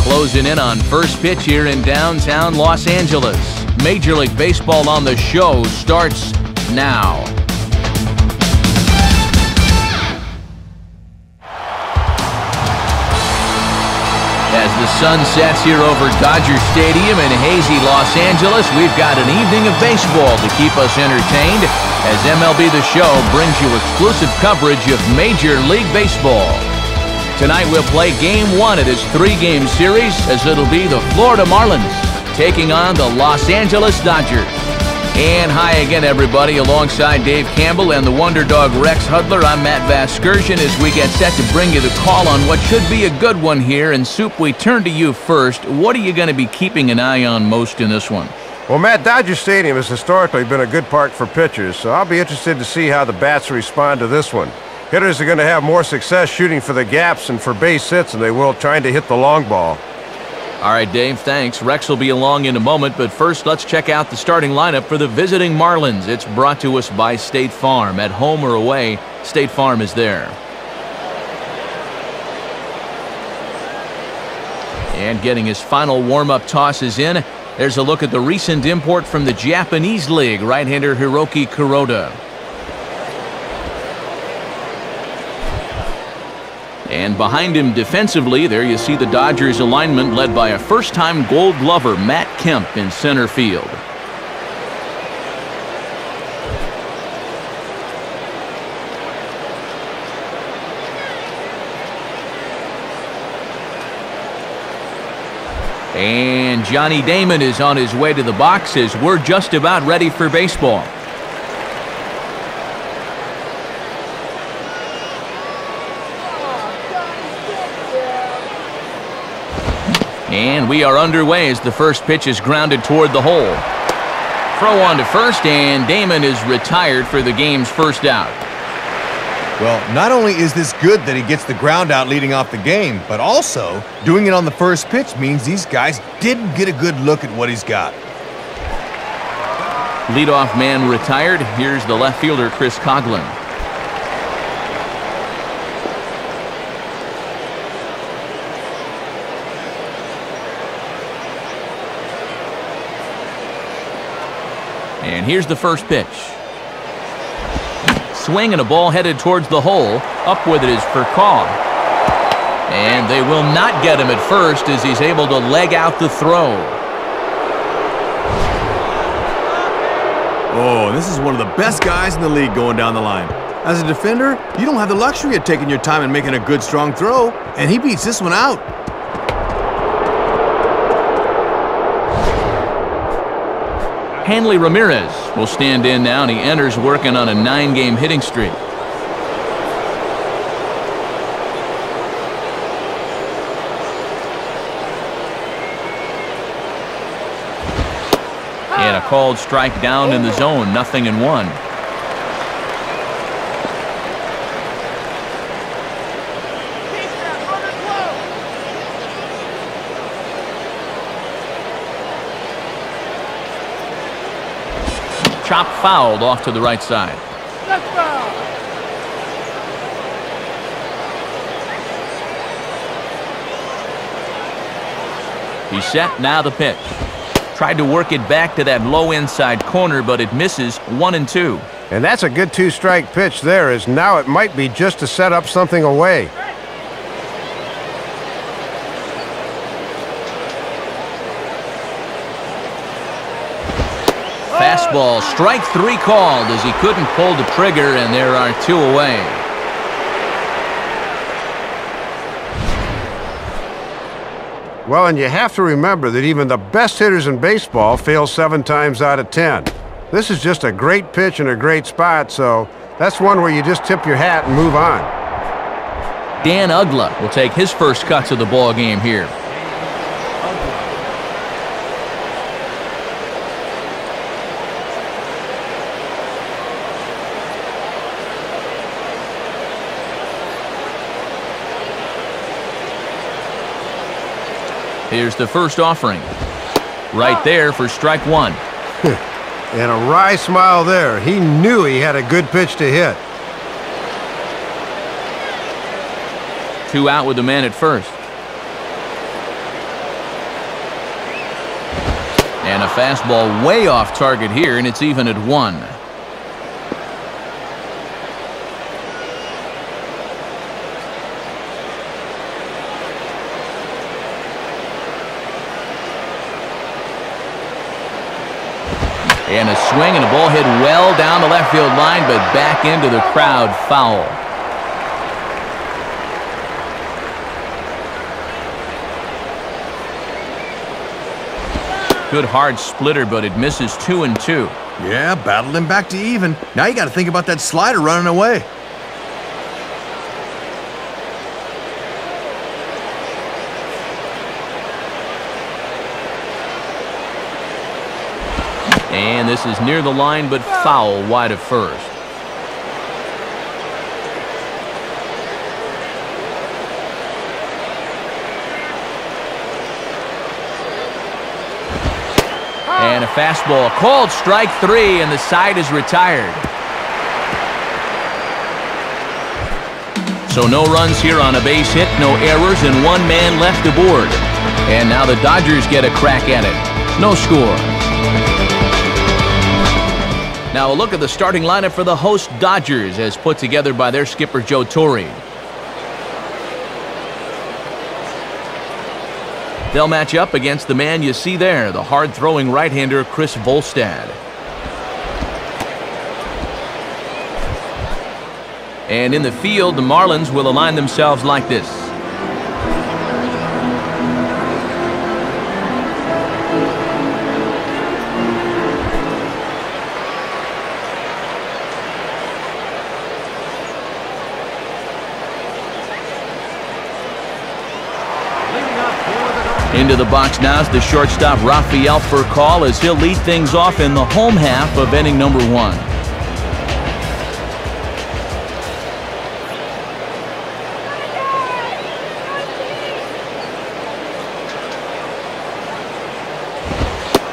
Closing in on first pitch here in downtown Los Angeles. Major League Baseball on the show starts now. As the sun sets here over Dodger Stadium in hazy Los Angeles, we've got an evening of baseball to keep us entertained as MLB The Show brings you exclusive coverage of Major League Baseball. Tonight we'll play Game 1 of this 3-game series as it'll be the Florida Marlins taking on the Los Angeles Dodgers. And hi again, everybody. Alongside Dave Campbell and the Wonder Dog Rex Hudler, I'm Matt Vasgersian as we get set to bring you the call on what should be a good one here. And Soup, we turn to you first. What are you going to be keeping an eye on most in this one? Well, Matt, Dodger Stadium has historically been a good park for pitchers, so I'll be interested to see how the bats respond to this one. Hitters are going to have more success shooting for the gaps and for base hits than they will trying to hit the long ball. All right, Dave, thanks. Rex will be along in a moment, but first let's check out the starting lineup for the visiting Marlins. It's brought to us by State Farm. At home or away, State Farm is there. And getting his final warm-up tosses in, there's a look at the recent import from the Japanese League, right-hander Hiroki Kuroda. And behind him defensively, there you see the Dodgers alignment led by a first-time Gold Glover, Matt Kemp, in center field. And Johnny Damon is on his way to the box as we're just about ready for baseball. And we are underway as the first pitch is grounded toward the hole. Throw on to first, and Damon is retired for the game's first out. Well, not only is this good that he gets the ground out leading off the game, but also doing it on the first pitch means these guys didn't get a good look at what he's got. Leadoff man retired. Here's the left fielder, Chris Coughlin. And here's the first pitch. Swing and a ball headed towards the hole. Up with it is Furcaw. And they will not get him at first as he's able to leg out the throw. Oh, this is one of the best guys in the league going down the line. As a defender, you don't have the luxury of taking your time and making a good, strong throw, and he beats this one out. Hanley Ramirez will stand in now, and he enters working on a 9-game hitting streak. And a called strike down in the zone, 0-1. Chop fouled off to the right side. He's set, now the pitch. Tried to work it back to that low inside corner, but it misses, 1-2. And that's a good 2-strike pitch there, as now it might be just to set up something away. Fastball, strike 3 called as he couldn't pull the trigger, and there are 2 away. Well, and you have to remember that even the best hitters in baseball fail 7 times out of 10. This is just a great pitch in a great spot, so that's one where you just tip your hat and move on. Dan Uggla will take his first cuts of the ball game here. Here's the first offering. Right there for strike 1. And a wry smile there. He knew he had a good pitch to hit. 2 out with the man at first. And a fastball way off target here, and it's even at 1. And a swing and a ball hit well down the left field line, but back into the crowd, foul. Good hard splitter, but it misses 2-2. Yeah, battled him back to even. Now you got to think about that slider running away. And this is near the line, but foul wide of first. And a fastball called strike 3, and the side is retired. So no runs here on a base hit, no errors, and 1 man left aboard. And now the Dodgers get a crack at it. No score. Now a look at the starting lineup for the host Dodgers as put together by their skipper Joe Torre. They'll match up against the man you see there, the hard-throwing right-hander Chris Volstad. And in the field, the Marlins will align themselves like this. Into the box now is the shortstop Rafael Furcal as he'll lead things off in the home half of inning number 1.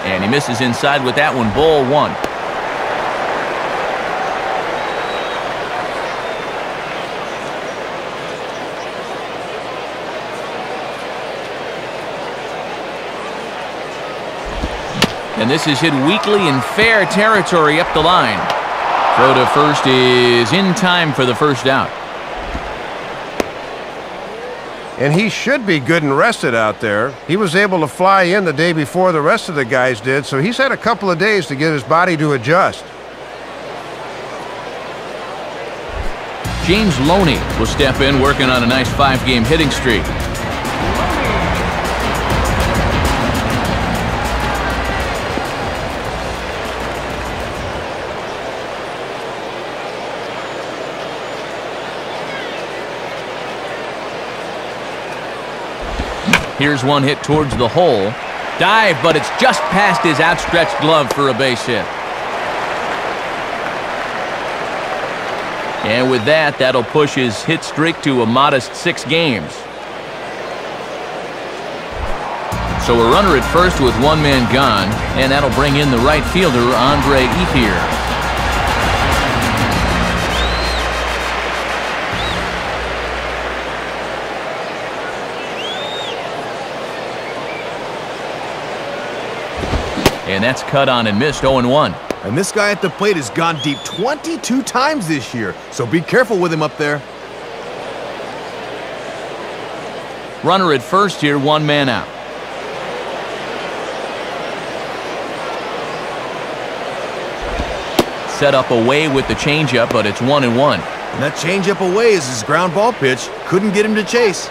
And he misses inside with that one, ball 1. And this is hit weakly in fair territory up the line. Throw to first is in time for the first out. And he should be good and rested out there. He was able to fly in the day before the rest of the guys did, so he's had a couple of days to get his body to adjust. James Loney will step in, working on a nice 5-game hitting streak. Here's one hit towards the hole. Dive, but it's just past his outstretched glove for a base hit. And with that, that'll push his hit streak to a modest 6 games. So a runner at first with 1 man gone, and that'll bring in the right fielder, Andre Ethier. And that's cut on and missed, 0-1. And this guy at the plate has gone deep 22 times this year, so be careful with him up there. Runner at first here, 1 man out. Set up away with the changeup, but it's 1-1. And that changeup away is his ground ball pitch. Couldn't get him to chase.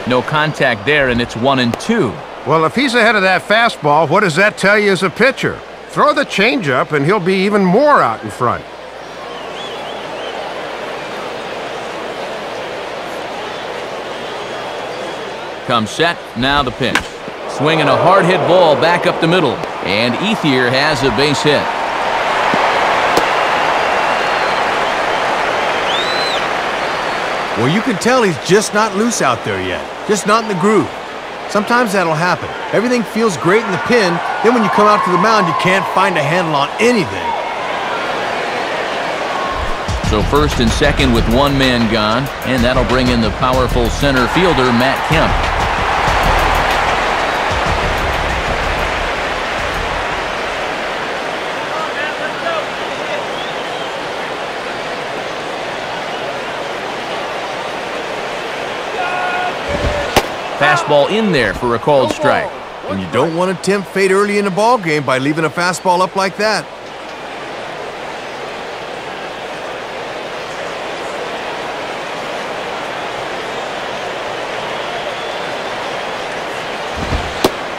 No contact there, and it's 1-2. Well, if he's ahead of that fastball, what does that tell you as a pitcher? Throw the changeup, and he'll be even more out in front. Comes set, now the pitch. Swinging a hard hit ball back up the middle, and Ethier has a base hit. Well, you can tell he's just not loose out there yet. Just not in the groove. Sometimes that'll happen. Everything feels great in the pen, then when you come out to the mound, you can't find a handle on anything. So first and second with one man gone, and that'll bring in the powerful center fielder, Matt Kemp. Fastball in there for a called strike. And you don't want to tempt fate early in the ball game by leaving a fastball up like that.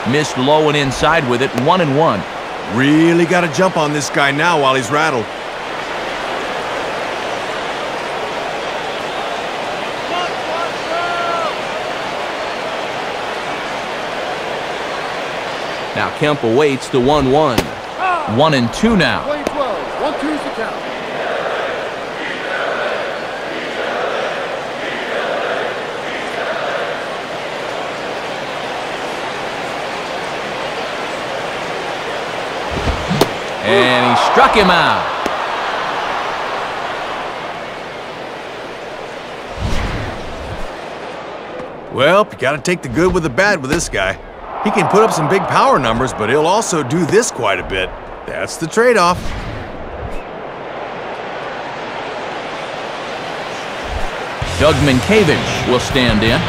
Missed low and inside with it, 1-1. Really got to jump on this guy now while he's rattled. Now Kemp awaits the 1-1. 1-2 now. Play 12. 1-2's the count. And he struck him out. Well, you got to take the good with the bad with this guy. He can put up some big power numbers, but he'll also do this quite a bit. That's the trade-off. Doug Minkiewicz will stand in.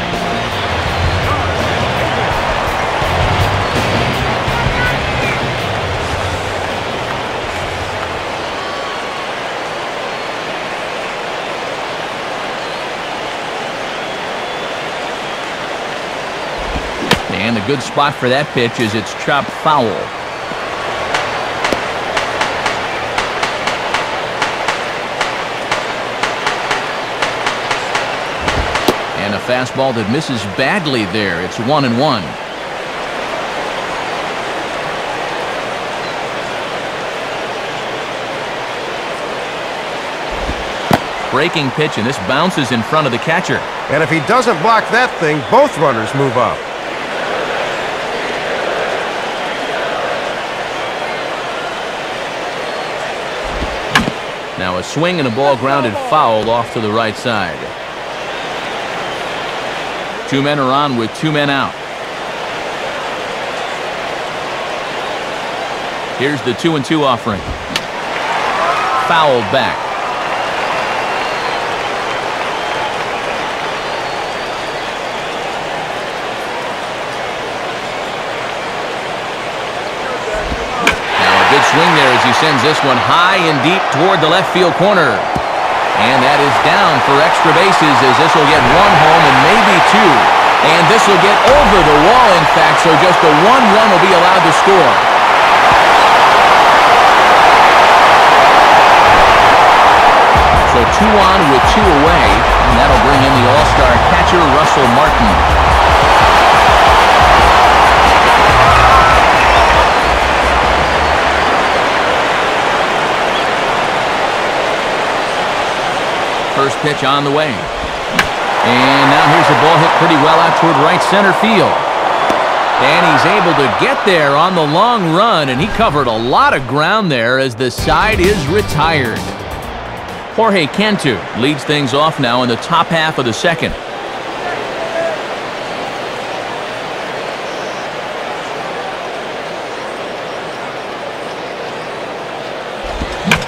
And a good spot for that pitch is it's chopped foul. And a fastball that misses badly there. It's 1-1. Breaking pitch, and this bounces in front of the catcher. And if he doesn't block that thing, both runners move up. Now a swing and a ball grounded foul off to the right side. Two men are on with two men out. Here's the 2-2 offering. Fouled back. Swing there as he sends this one high and deep toward the left field corner. And that is down for extra bases as this will get one home and maybe two. And this will get over the wall, in fact, so just a 1 run will be allowed to score. So 2 on with 2 away, and that'll bring in the all-star catcher, Russell Martin. First pitch on the way. And now here's the ball hit pretty well out toward right center field. And he's able to get there on the long run, and he covered a lot of ground there as the side is retired. Jorge Cantu leads things off now in the top half of the second.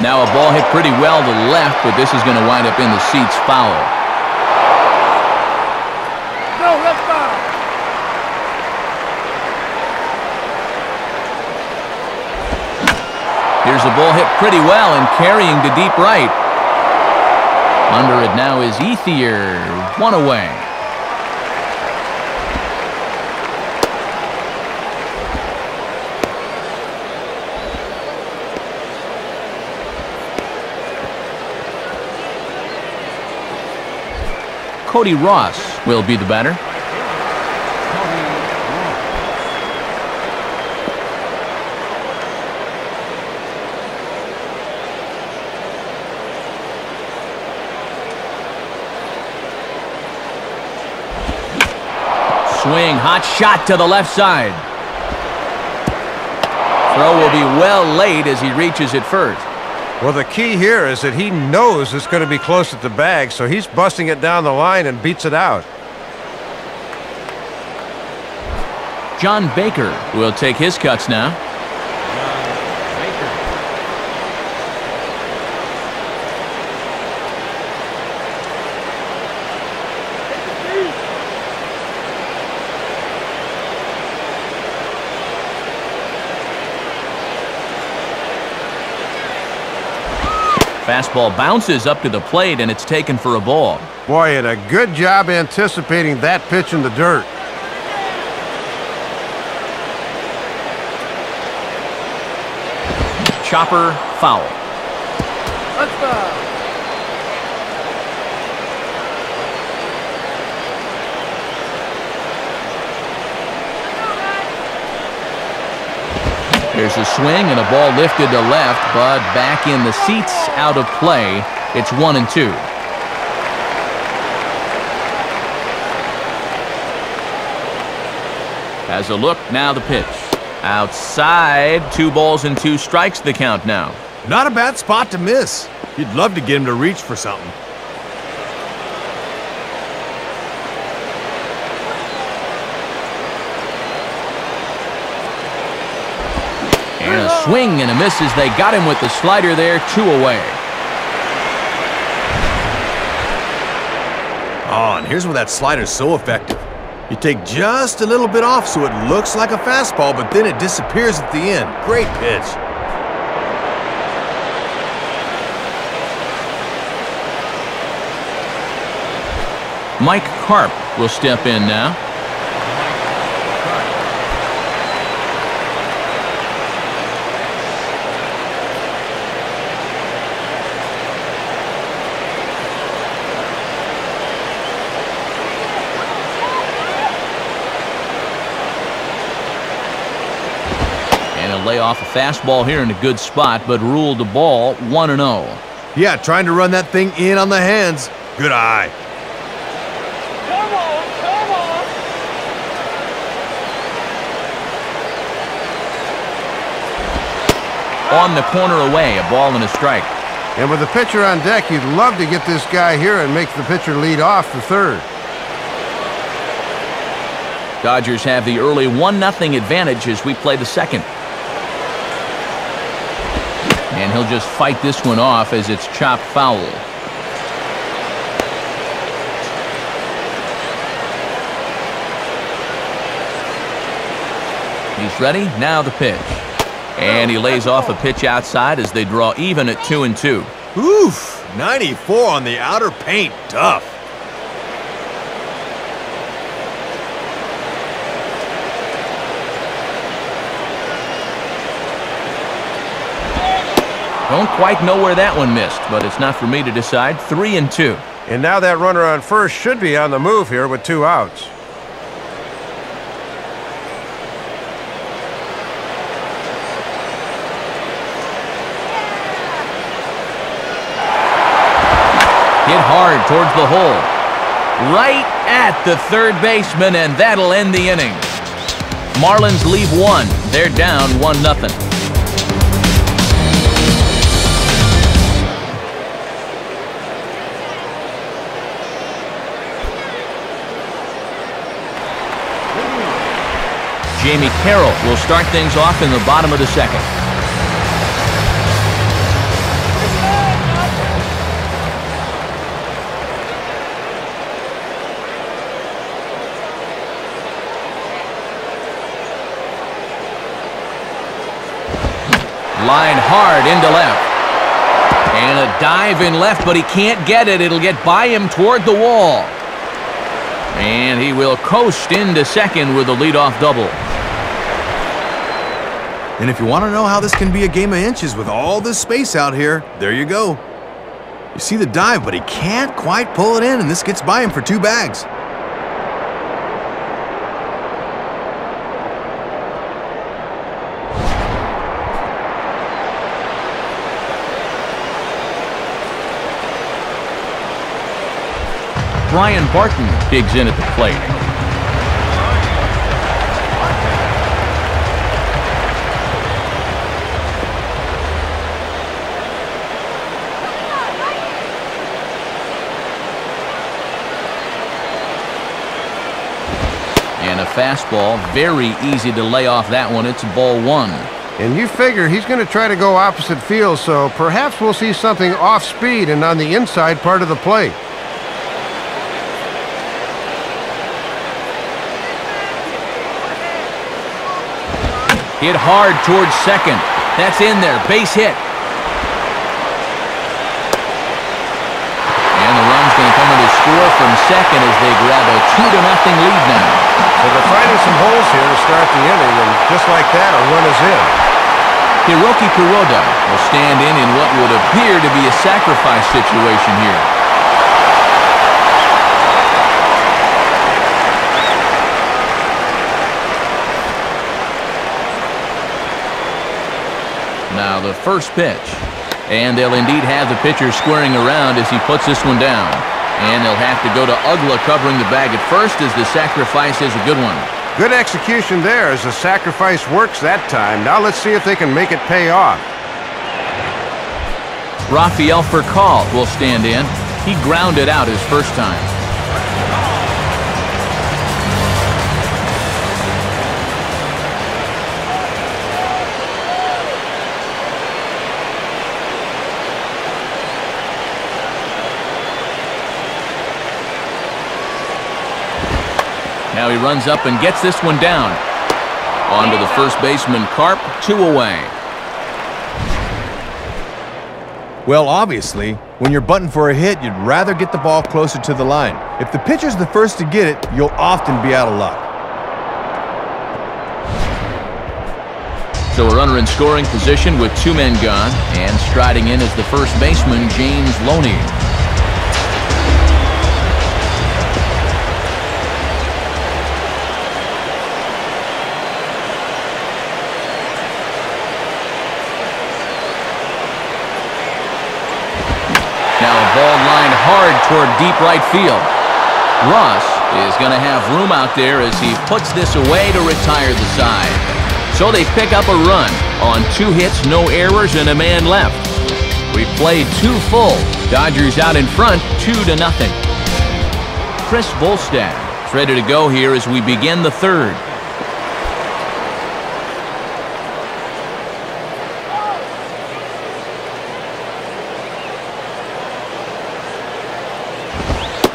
Now a ball hit pretty well to the left, but this is going to wind up in the seats foul. No, left foul. Here's the ball hit pretty well and carrying to deep right. Under it now is Ethier. 1 away. Cody Ross will be the batter. Swing, hot shot to the left side. Throw will be well late as he reaches it first. Well, the key here is that he knows it's going to be close at the bag, so he's busting it down the line and beats it out. John Baker will take his cuts now. Fastball bounces up to the plate, and it's taken for a ball. Boy, and a good job anticipating that pitch in the dirt. Chopper foul. Let's go. There's a swing and a ball lifted to left, but back in the seats, out of play. It's 1-2. Has a look, now the pitch. Outside, 2 balls and 2 strikes the count now. Not a bad spot to miss. You'd love to get him to reach for something. And a swing and a miss as they got him with the slider there, 2 away. Oh, and here's where that slider's so effective. You take just a little bit off so it looks like a fastball, but then it disappears at the end. Great pitch. Mike Karp will step in now. Lay off a fastball here in a good spot, but ruled the ball 1-0. Yeah, trying to run that thing in on the hands. Good eye. Come on, come on. On the corner away, a ball and a strike. And with the pitcher on deck, you'd love to get this guy here and make the pitcher lead off the third. Dodgers have the early 1-0 advantage as we play the second. And he'll just fight this one off as it's chopped foul. He's ready, now the pitch. And he lays off a pitch outside as they draw even at 2-2. Oof, 94 on the outer paint, tough. Don't quite know where that one missed, but it's not for me to decide. 3-2. And now that runner on first should be on the move here with 2 outs. Hit hard towards the hole. Right at the third baseman, and that'll end the inning. Marlins leave 1. They're down 1-0. Jamie Carroll will start things off in the bottom of the second. Line hard into left. And a dive in left, but he can't get it. It'll get by him toward the wall. And he will coast into second with a leadoff double. And if you want to know how this can be a game of inches with all this space out here, there you go. You see the dive, but he can't quite pull it in, and this gets by him for 2 bags. Brian Barton digs in at the plate. fastball. Very easy to lay off that one. It's ball one. And you figure he's going to try to go opposite field, so perhaps we'll see something off speed and on the inside part of the plate. Hit hard towards second. That's in there. Base hit. And the run's going to come in to score from second as they grab a 2-0 lead now. So they're finding some holes here to start the inning, and just like that, a run is in. Hiroki Kuroda will stand in what would appear to be a sacrifice situation here. Now the first pitch. And they'll indeed have the pitcher squaring around as he puts this one down. And they'll have to go to Ugla covering the bag at first as the sacrifice is a good one. Good execution there as the sacrifice works that time. Now let's see if they can make it pay off. Rafael Furcal will stand in. He grounded out his first time. Now he runs up and gets this one down. On to the first baseman, Carp, 2 away. Well, obviously, when you're butting for a hit, you'd rather get the ball closer to the line. If the pitcher's the first to get it, you'll often be out of luck. So a runner in scoring position with 2 men gone, and striding in is the first baseman, James Loney. Ball lined hard toward deep right field. Ross is going to have room out there as he puts this away to retire the side. So they pick up a run on 2 hits, no errors, and a man left. We played 2 full. Dodgers out in front, 2-0. Chris Volstad is ready to go here as we begin the third.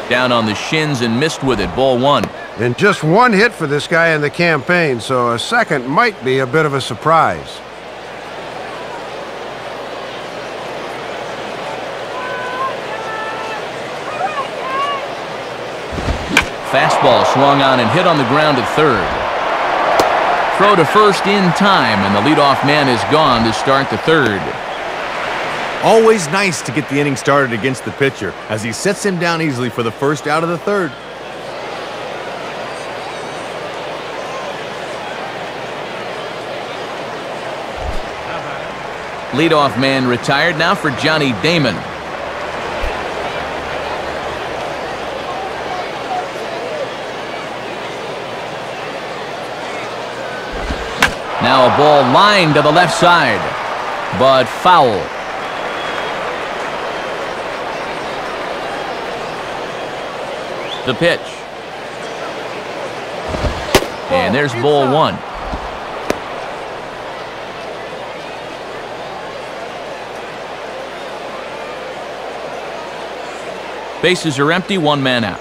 Down on the shins and missed with it, ball 1. And just 1 hit for this guy in the campaign, so a second might be a bit of a surprise. Fastball swung on and hit on the ground at third. Throw to first in time, and the leadoff man is gone to start the third. Always nice to get the inning started against the pitcher as he sets him down easily for the first out of the third. Leadoff man retired now for Johnny Damon. Now a ball lined to the left side, but foul. The pitch. And there's ball 1. Bases are empty, 1 man out.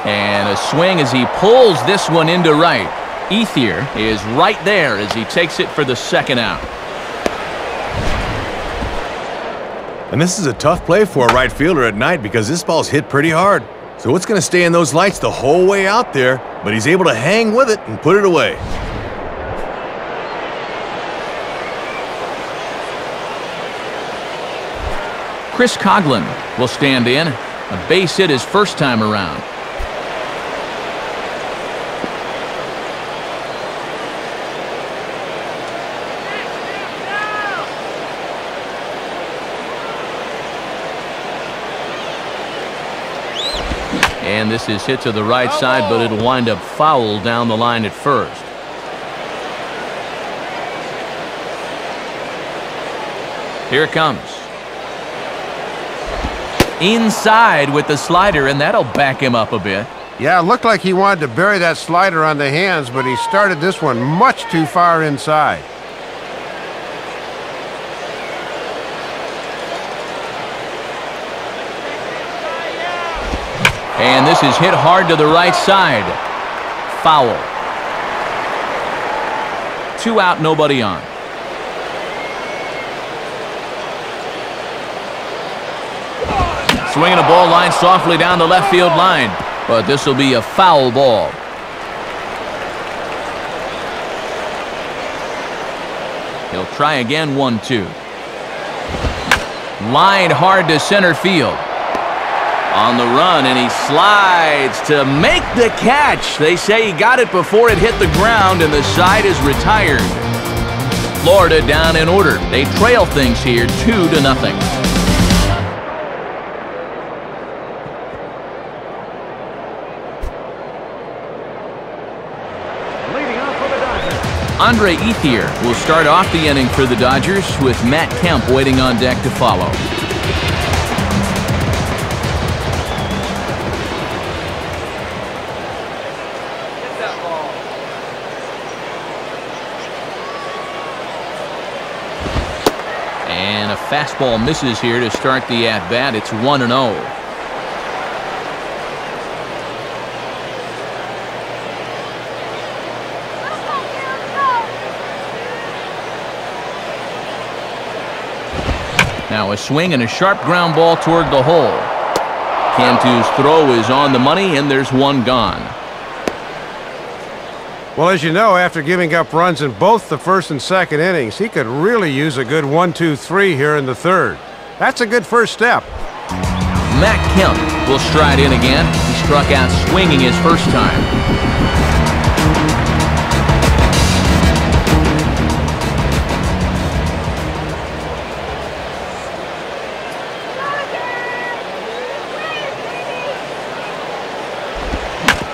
And a swing as he pulls this one into right. Ethier is right there as he takes it for the second out. And this is a tough play for a right fielder at night because this ball's hit pretty hard. So it's going to stay in those lights the whole way out there, but he's able to hang with it and put it away. Chris Coughlin will stand in. A base hit his first time around. And this is hit to the right side, but it'll wind up foul down the line at first. Here it comes. Inside with the slider, and that'll back him up a bit. Yeah, it looked like he wanted to bury that slider on the hands, but he started this one much too far inside. And this is hit hard to the right side. Foul. 2 out, nobody on. Swinging a ball line softly down the left field line, but this will be a foul ball. He'll try again, 1-2. Line hard to center field. On the run, and he slides to make the catch. They say he got it before it hit the ground, and the side is retired. Florida down in order. They trail things here 2-0. Andre Ethier will start off the inning for the Dodgers, with Matt Kemp waiting on deck to follow. And a fastball misses here to start the at-bat. It's 1-0. Now a swing and a sharp ground ball toward the hole. Cantu's throw is on the money, and there's one gone. Well, as you know, after giving up runs in both the first and second innings, he could really use a good 1-2-3 here in the third. That's a good first step. Matt Kemp will stride in again. He struck out swinging his first time.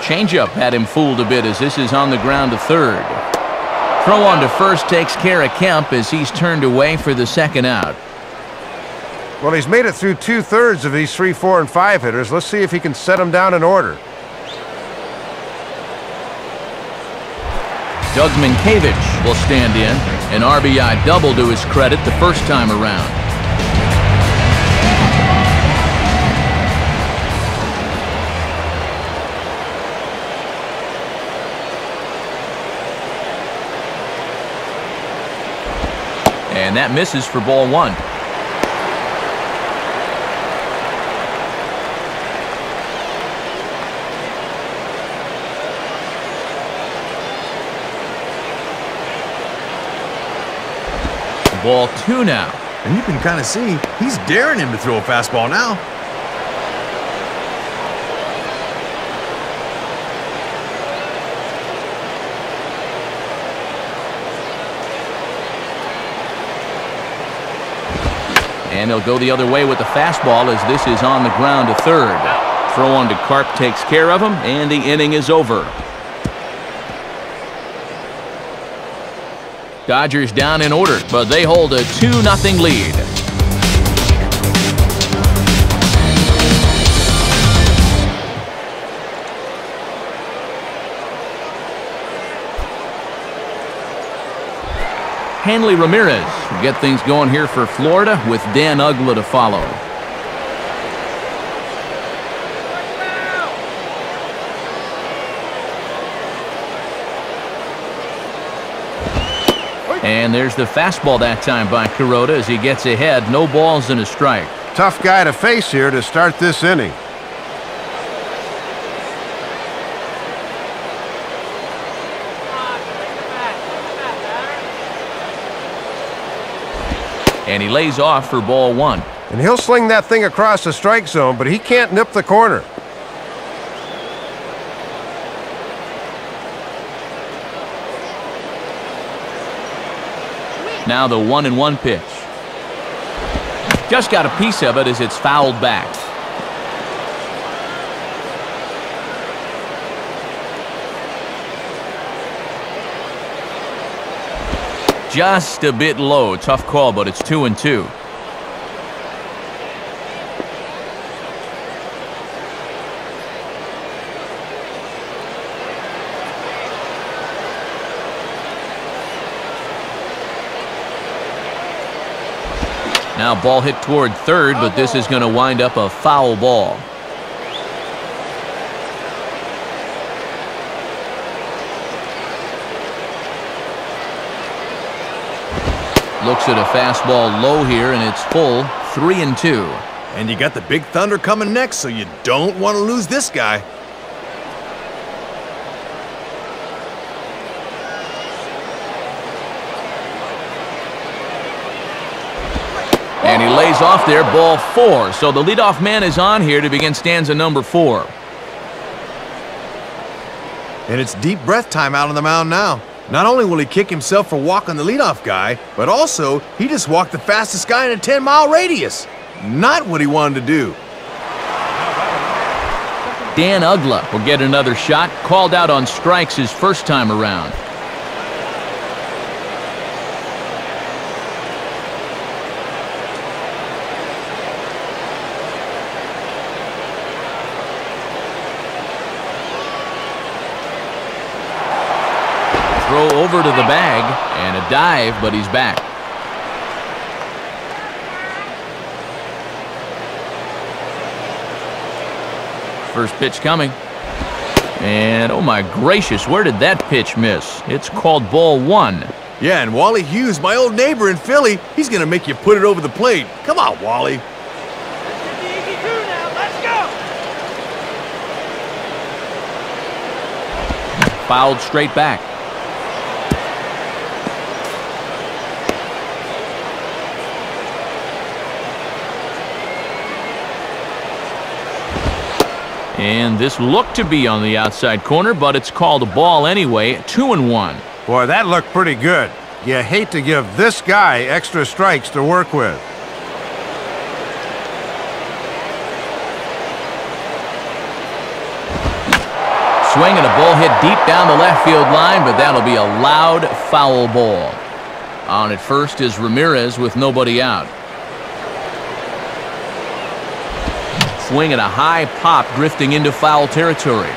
Changeup had him fooled a bit as this is on the ground to third. Throw on to first takes care of Kemp as he's turned away for the second out. Well, he's made it through 2/3 of these 3, 4, and 5 hitters. Let's see if he can set them down in order. Doug Minkiewicz will stand in. An RBI double to his credit the first time around. And that misses for ball one. Ball two now. And you can kind of see he's daring him to throw a fastball now. And he'll go the other way with the fastball as this is on the ground to third. Throw on to Karp takes care of him, and the inning is over. Dodgers down in order, but they hold a 2-0 lead. Hanley Ramirez will get things going here for Florida with Dan Uggla to follow. And there's the fastball that time by Kuroda as he gets ahead. No balls and a strike. Tough guy to face here to start this inning. And he lays off for ball one. And he'll sling that thing across the strike zone, but he can't nip the corner. Now the 1-1 pitch. Just got a piece of it as it's fouled back. Just a bit low. Tough call, but it's 2-2. Now ball hit toward third, but this is going to wind up a foul ball. Looks at a fastball low here, and it's full, 3-2. And you got the Big Thunder coming next, so you don't want to lose this guy. And he lays off there, ball 4. So the leadoff man is on here to begin stanza number 4. And it's deep breath time out on the mound now. Not only will he kick himself for walking the leadoff guy, but also he just walked the fastest guy in a 10-mile radius. Not what he wanted to do. Dan Ugla will get another shot, called out on strikes his first time around. Throw over to the bag, and a dive, but he's back. First pitch coming. And, oh my gracious, where did that pitch miss? It's called ball 1. Yeah, and Wally Hughes, my old neighbor in Philly, he's going to make you put it over the plate. Come on, Wally. Easy crew now. Let's go. Fouled straight back. And this looked to be on the outside corner, but it's called a ball anyway, 2-1. Boy, that looked pretty good. You hate to give this guy extra strikes to work with. Swing and a ball hit deep down the left field line, but that'll be a loud foul ball. On at first is Ramirez with nobody out. Swing and a high pop drifting into foul territory.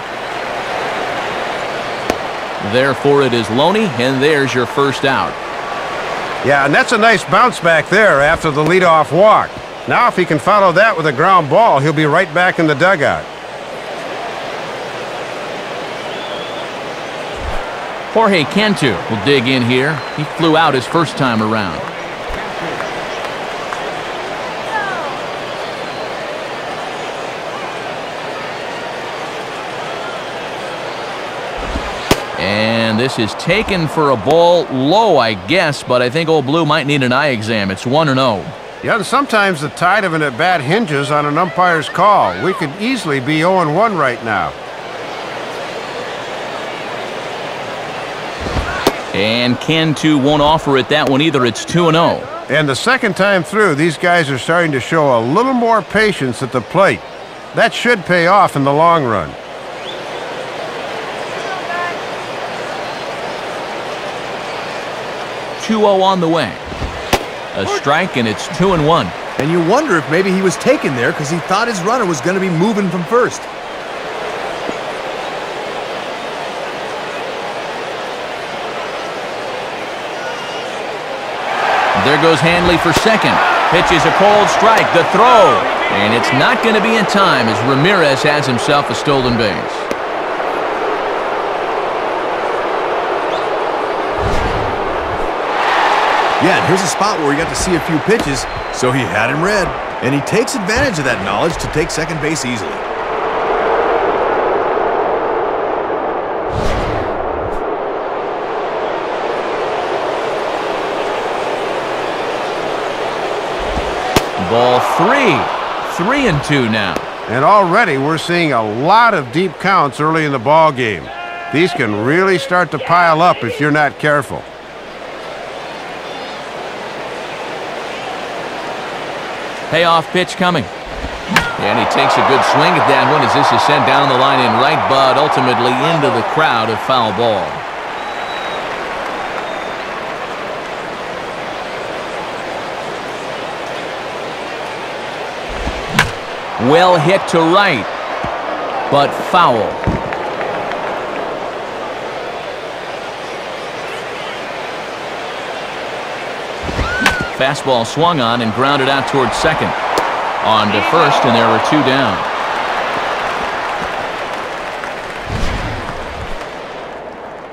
Therefore it is Loney, and there's your first out. Yeah, and that's a nice bounce back there after the leadoff walk. Now if he can follow that with a ground ball, he'll be right back in the dugout. Jorge Cantu will dig in here. He flew out his first time around. And this is taken for a ball low, I guess, but I think Old Blue might need an eye exam. It's 1-0. Yeah, and sometimes the tide of an at-bat hinges on an umpire's call. We could easily be 0-1 right now. And Cantu won't offer it that one either. It's 2-0. And the second time through, these guys are starting to show a little more patience at the plate. That should pay off in the long run. 2-0 on the way. A strike, and it's 2-1. And you wonder if maybe he was taken there because he thought his runner was going to be moving from first. There goes Hanley for second. Pitches a cold strike. The throw. And it's not going to be in time as Ramirez has himself a stolen base. Yeah, and here's a spot where he got to see a few pitches, so he had him read. And he takes advantage of that knowledge to take second base easily. Ball 3. 3-2 now. And already we're seeing a lot of deep counts early in the ball game. These can really start to pile up if you're not careful. Payoff pitch coming. And he takes a good swing at that one as this is sent down the line in right, but ultimately into the crowd, a foul ball. Well hit to right, but foul. Fastball swung on and grounded out towards second. On to first, and there were 2 down.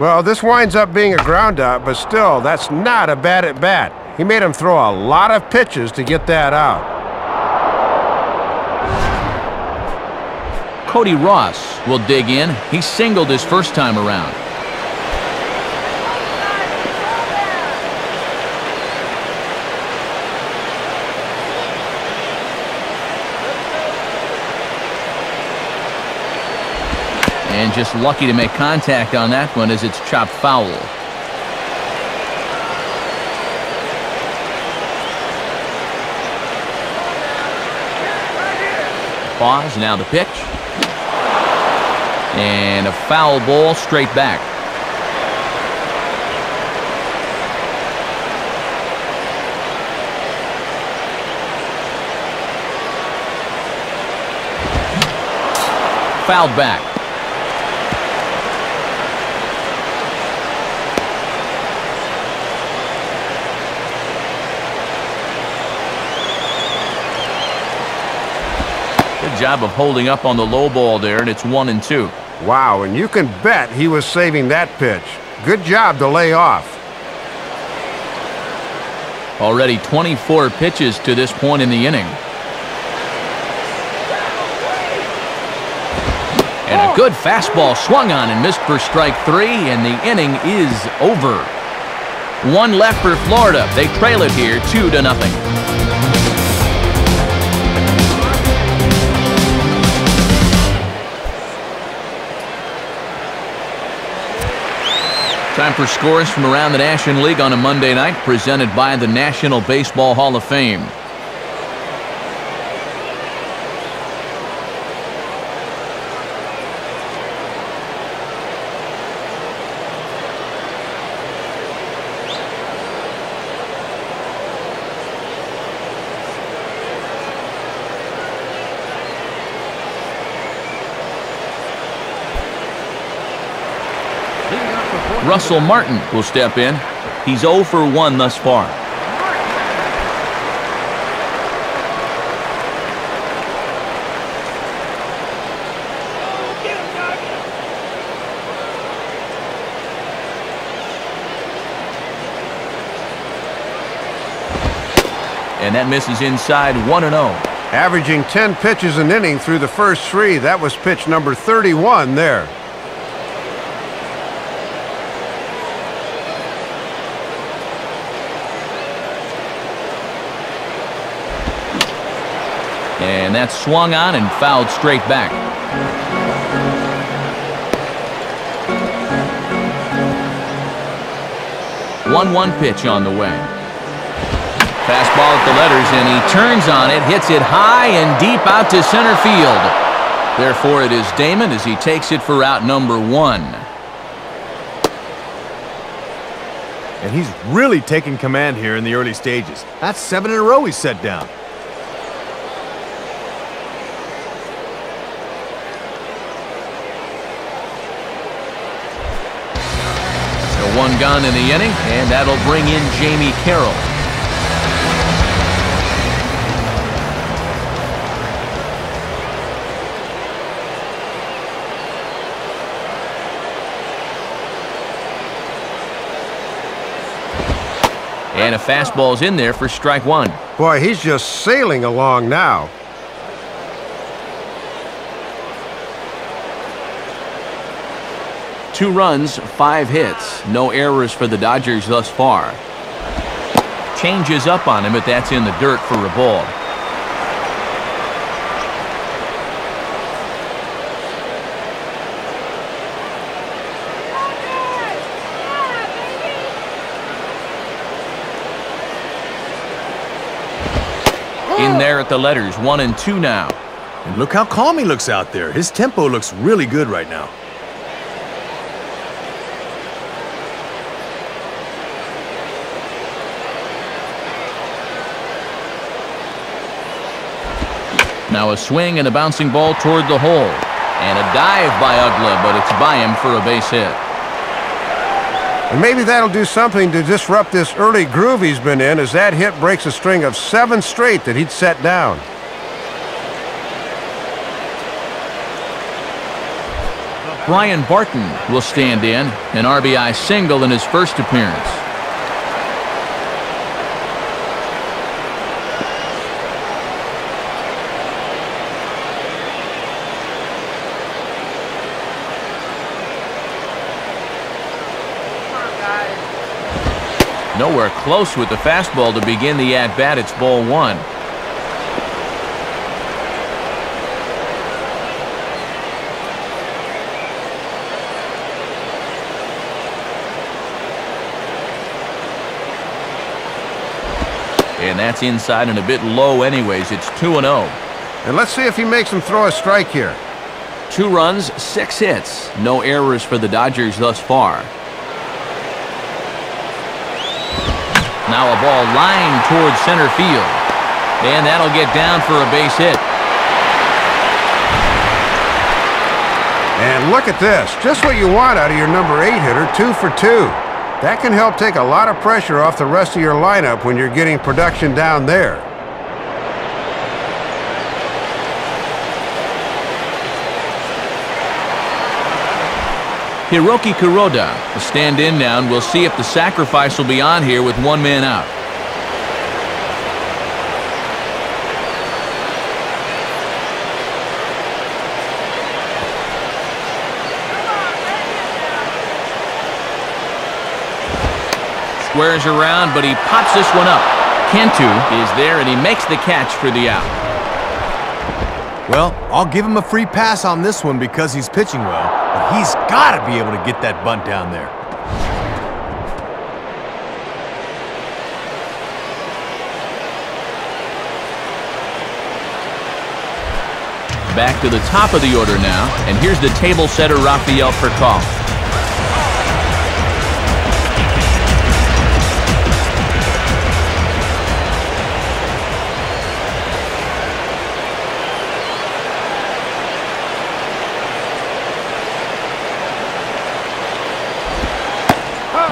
Well, this winds up being a ground out, but still, that's not a bad at bat. He made him throw a lot of pitches to get that out. Cody Ross will dig in. He singled his first time around. And just lucky to make contact on that one as it's chopped foul. Pause, now the pitch. And a foul ball straight back. Fouled back. Good job of holding up on the low ball there, and it's 1-2. Wow, and you can bet he was saving that pitch. Good job to lay off. Already 24 pitches to this point in the inning. And a good fastball swung on and missed for strike 3, and the inning is over. 1 left for Florida. They trail it here 2-0. Time for scores from around the National League on a Monday night, presented by the National Baseball Hall of Fame. Russell Martin will step in. He's 0 for 1 thus far. And that misses inside 1-0. Averaging 10 pitches an inning through the first 3. That was pitch number 31 there. And that's swung on and fouled straight back. One pitch on the way. Fastball at the letters, and he turns on it, hits it high and deep out to center field. Therefore, it is Damon as he takes it for out number 1. And he's really taking command here in the early stages. That's 7 in a row he's set down. So 1 gone in the inning, and that'll bring in Jamie Carroll. And a fastball's in there for strike 1. Boy, he's just sailing along now. Two runs, 5 hits. No errors for the Dodgers thus far. Changes up on him, but that's in the dirt for a ball. In there at the letters, 1 and 2 now. And look how calm he looks out there. His tempo looks really good right now. Now a swing and a bouncing ball toward the hole. And a dive by Uggla, but it's by him for a base hit. And maybe that'll do something to disrupt this early groove he's been in, as that hit breaks a string of 7 straight that he'd set down. Brian Barton will stand in, an RBI single in his first appearance. Nowhere close with the fastball to begin the at-bat. It's ball 1. And that's inside and a bit low anyways. It's 2-0. And let's see if he makes him throw a strike here. 2 runs, 6 hits. No errors for the Dodgers thus far. Now a ball lined towards center field. And that'll get down for a base hit. And look at this. Just what you want out of your number 8 hitter, 2 for 2. That can help take a lot of pressure off the rest of your lineup when you're getting production down there. Hiroki Kuroda will stand in now, and we'll see if the sacrifice will be on here with 1 man out. Squares around, but he pops this one up. Cantu is there, and he makes the catch for the out. Well, I'll give him a free pass on this one because he's pitching well, but he's got to be able to get that bunt down there. Back to the top of the order now, and here's the table setter Rafael Furcal.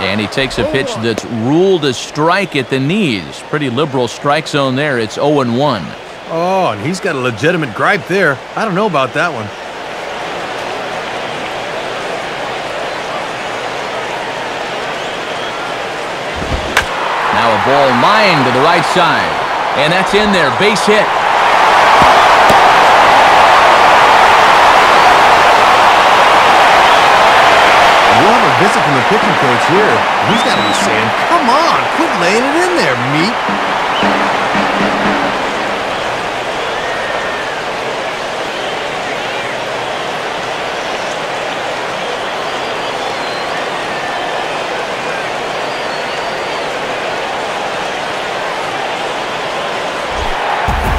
And he takes a pitch that's ruled a strike at the knees. Pretty liberal strike zone there. It's 0-1. Oh, and he's got a legitimate gripe there. I don't know about that one. Now a ball lined to the right side. And that's in there. Base hit. We'll have a visit from the pitching coach here. He's got to be saying, come on, quit laying it in there, meat.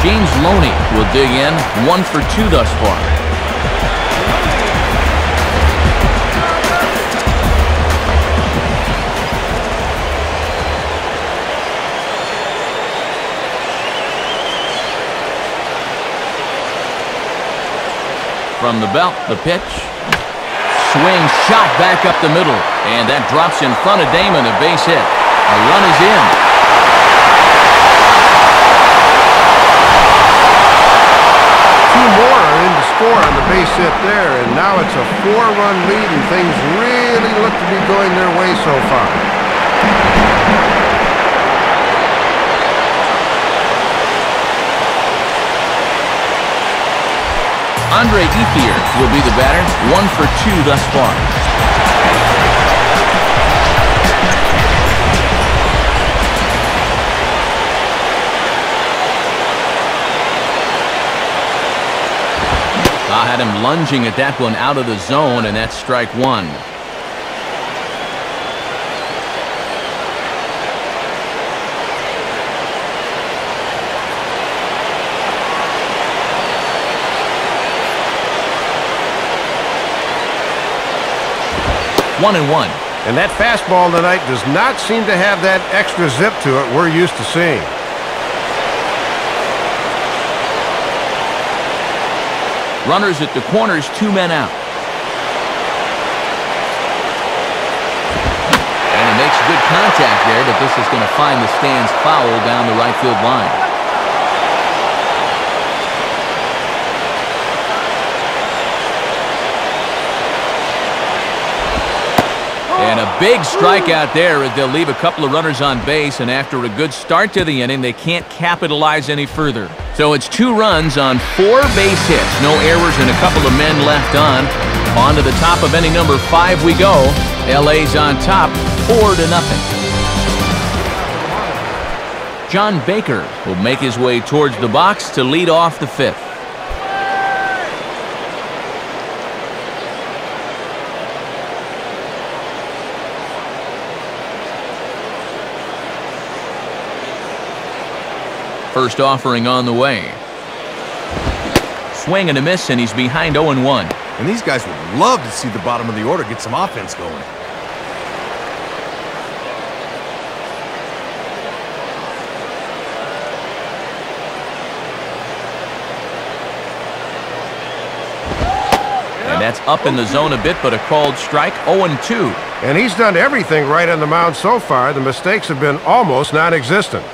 James Loney will dig in. 1 for 2 thus far. From the belt, the pitch. Swing, shot back up the middle. And that drops in front of Damon, a base hit. A run is in. Two more are in to score on the base hit there, and now it's a 4-run lead, and things really look to be going their way so far. Andre Ethier will be the batter. 1 for 2 thus far. I had him lunging at that one out of the zone, and that's strike 1. One and one. And that fastball tonight does not seem to have that extra zip to it we're used to seeing. Runners at the corners, 2 men out. good contact there, but this is going to find the stands foul down the right field line. And a big strikeout there as they'll leave a couple of runners on base, and after a good start to the inning, they can't capitalize any further. So it's 2 runs on 4 base hits, no errors, and a couple of men left on. On to the top of inning number 5 we go. LA's on top, 4-0. John Baker will make his way towards the box to lead off the 5th. First offering on the way. Swing and a miss, and he's behind 0-1. And these guys would love to see the bottom of the order get some offense going. And that's up in the zone a bit, but a called strike, 0-2. And he's done everything right on the mound so far. The mistakes have been almost non-existent.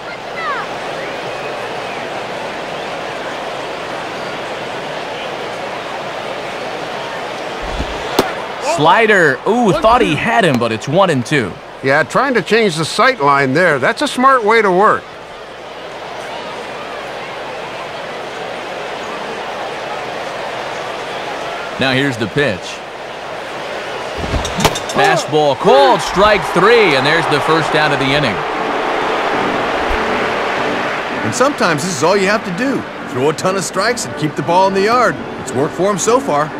Slider. Ooh, thought he had him, but it's 1-2. Yeah, trying to change the sight line there. That's a smart way to work. Now here's the pitch. Fastball called, strike 3, and there's the first out of the inning. And sometimes this is all you have to do. Throw a ton of strikes and keep the ball in the yard. It's worked for him so far.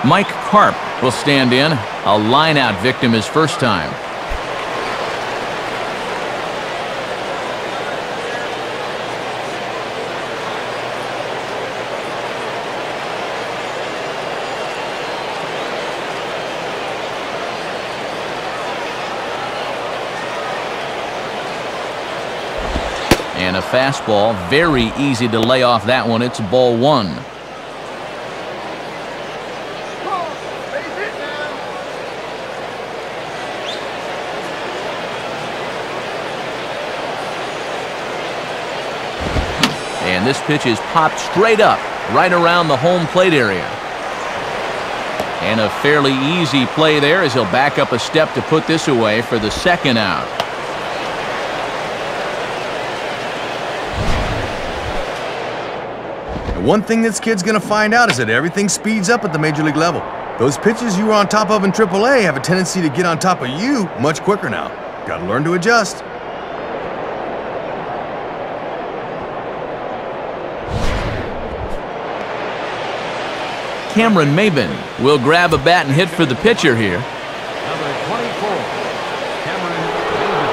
Mike Karp will stand in. A line-out victim his first time. And a fastball, very easy to lay off that one. It's ball 1. And this pitch is popped straight up, right around the home plate area. And a fairly easy play there as he'll back up a step to put this away for the second out. And one thing this kid's going to find out is that everything speeds up at the major league level. Those pitches you were on top of in AAA have a tendency to get on top of you much quicker now. Got to learn to adjust. Cameron Maben will grab a bat and hit for the pitcher here. Number 24, Cameron Maben.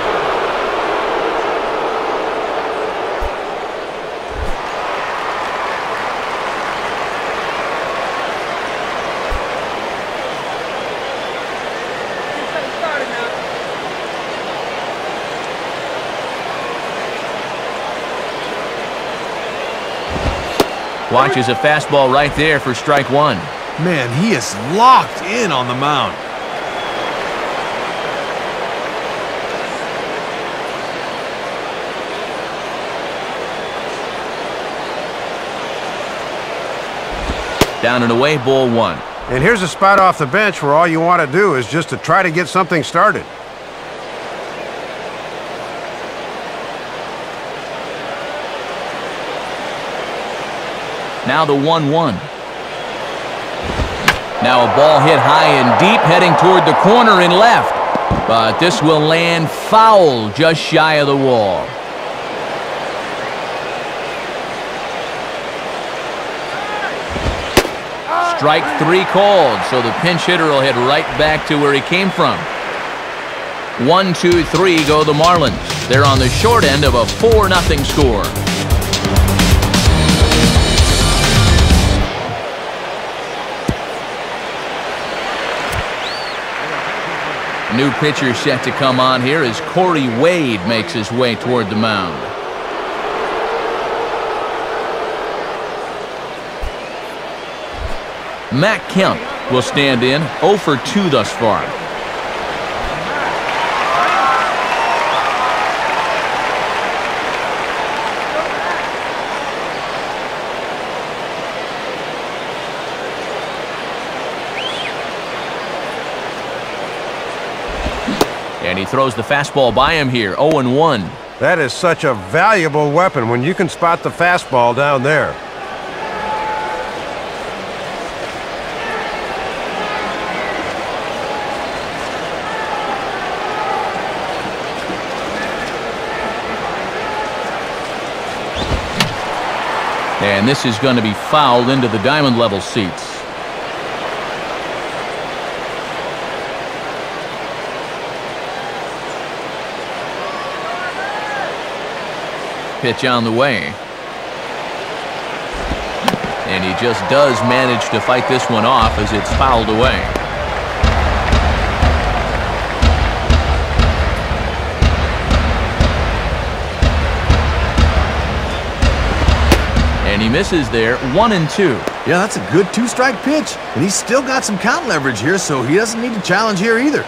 Watches a fastball right there for strike 1. Man, he is locked in on the mound. Down and away, ball 1. And here's a spot off the bench where all you want to do is just to try to get something started. Now the 1-1. Now a ball hit high and deep, heading toward the corner and left. But this will land foul just shy of the wall. Strike 3 called, so the pinch hitter will head right back to where he came from. 1, 2, 3 go the Marlins. They're on the short end of a 4-0 score. New pitcher set to come on here as Corey Wade makes his way toward the mound. Matt Kemp will stand in, 0 for 2 thus far. And he throws the fastball by him here, 0-1. That is such a valuable weapon when you can spot the fastball down there. And this is going to be fouled into the diamond level seats. Pitch on the way. And he just does manage to fight this one off as it's fouled away. And he misses there, 1-2. Yeah, that's a good two-strike pitch. And he's still got some count leverage here, so he doesn't need to challenge here either.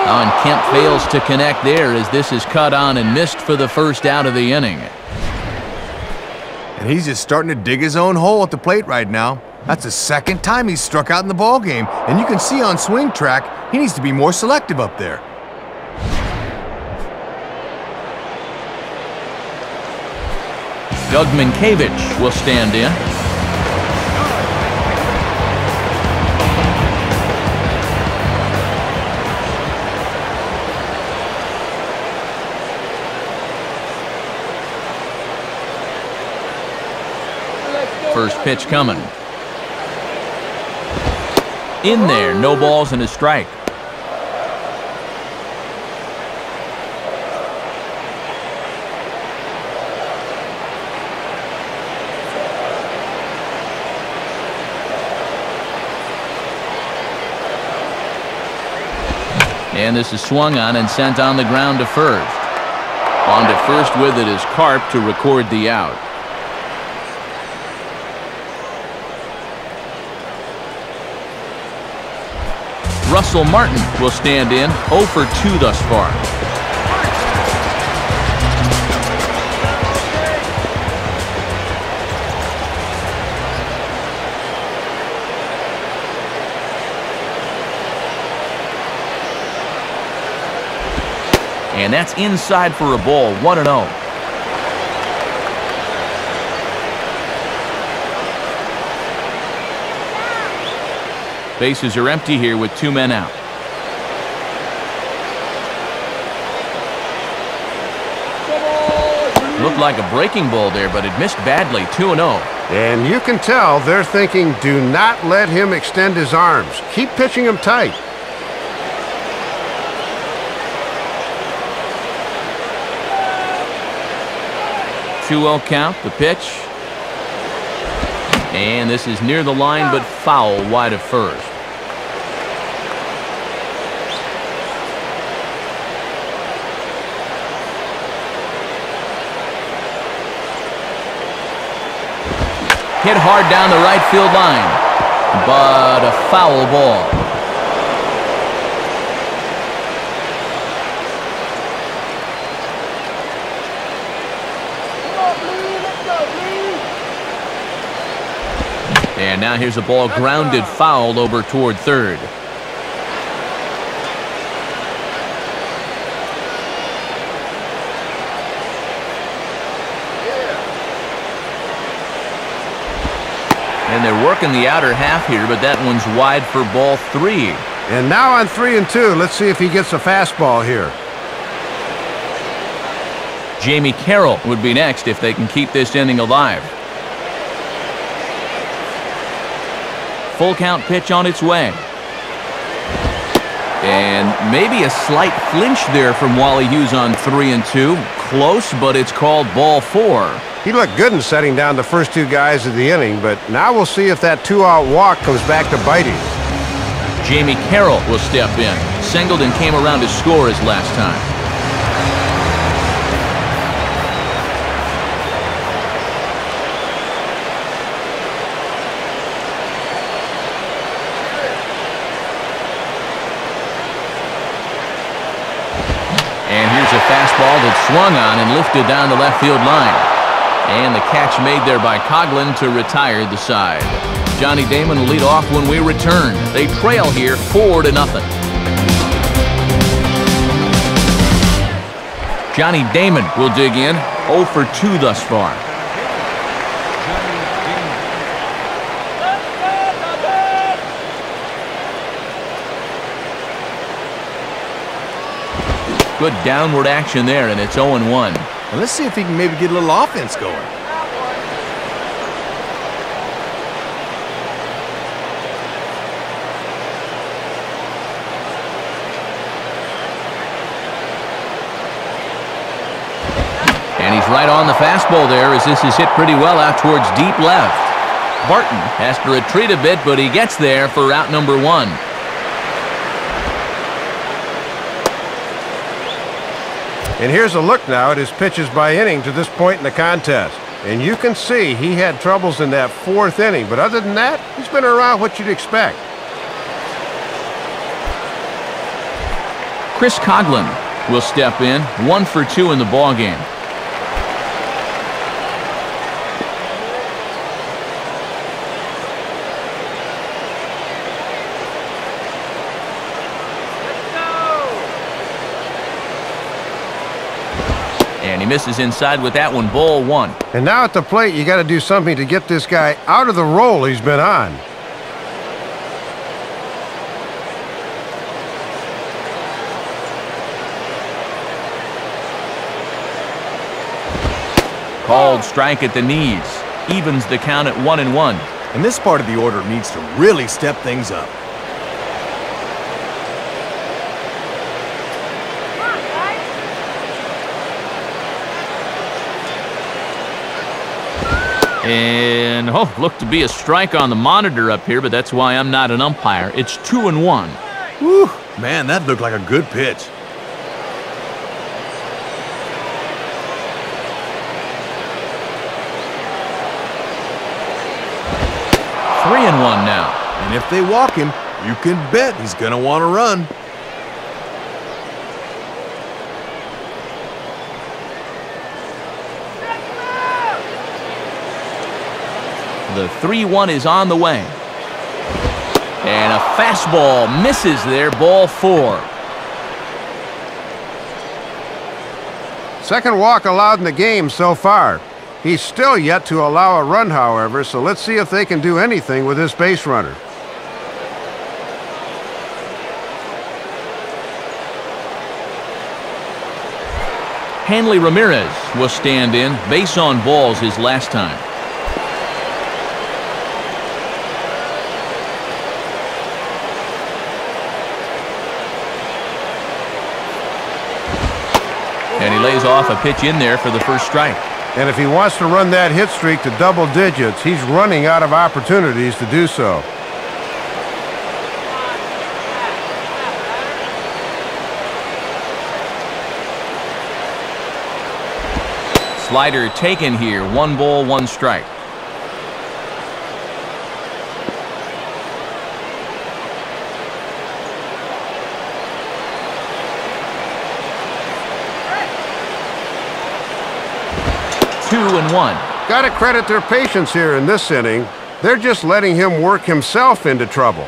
And Kemp fails to connect there as this is cut on and missed for the first out of the inning. And he's just starting to dig his own hole at the plate right now. That's the second time he's struck out in the ballgame, and you can see on swing track he needs to be more selective up there. Doug Minkiewicz will stand in. First pitch coming. In there, no balls and a strike. And this is swung on and sent on the ground to first. On to first with it is Karp to record the out. Russell Martin will stand in, 0 for 2 thus far. And that's inside for a ball, 1-0. Bases are empty here with 2 men out. Looked like a breaking ball there, but it missed badly, 2-0. And you can tell they're thinking, do not let him extend his arms. Keep pitching him tight. 2-0 count, the pitch. And this is near the line, but foul wide of first. Hit hard down the right field line, but a foul ball. And now here's a ball grounded foul over toward third. And they're working the outer half here, but that one's wide for ball 3. And now on 3-2, let's see if he gets a fastball here. Jamie Carroll would be next if they can keep this inning alive. Full count pitch on its way. And maybe a slight flinch there from Wally Hughes on 3-2. Close, but it's called ball 4. He looked good in setting down the first 2 guys of the inning, but now we'll see if that 2-out walk comes back to bite him. Jamie Carroll will step in. Singleton came around to score his last time. And here's a fastball that swung on and lifted down the left field line. And the catch made there by Coughlin to retire the side. Johnny Damon will lead off when we return. They trail here 4-0. Johnny Damon will dig in, 0 for 2 thus far. Good downward action there, and it's 0-1. And let's see if he can maybe get a little offense going. And he's right on the fastball there as this is hit pretty well out towards deep left. Barton has to retreat a bit, but he gets there for out number 1. And here's a look now at his pitches by inning to this point in the contest. And you can see he had troubles in that 4th inning, but other than that, he's been around what you'd expect. Chris Coughlin will step in, 1 for 2 in the ballgame. And he misses inside with that one, ball 1. And now at the plate, you got to do something to get this guy out of the role he's been on. Called strike at the knees. Evens the count at 1-1. And this part of the order needs to really step things up. And, looked to be a strike on the monitor up here, but that's why I'm not an umpire. It's 2-1. Whew, man, that looked like a good pitch. 3-1 now. And if they walk him, you can bet he's going to want to run. The 3-1 is on the way. And a fastball misses there, ball 4. Second walk allowed in the game so far. He's still yet to allow a run, however, so let's see if they can do anything with this base runner. Hanley Ramirez will stand in, base on balls his last time. And he lays off a pitch in there for the first strike. And if he wants to run that hit streak to double digits, he's running out of opportunities to do so. Slider taken here, 1 ball, 1 strike. Two and 1. Got to credit their patience here in this inning. They're just letting him work himself into trouble.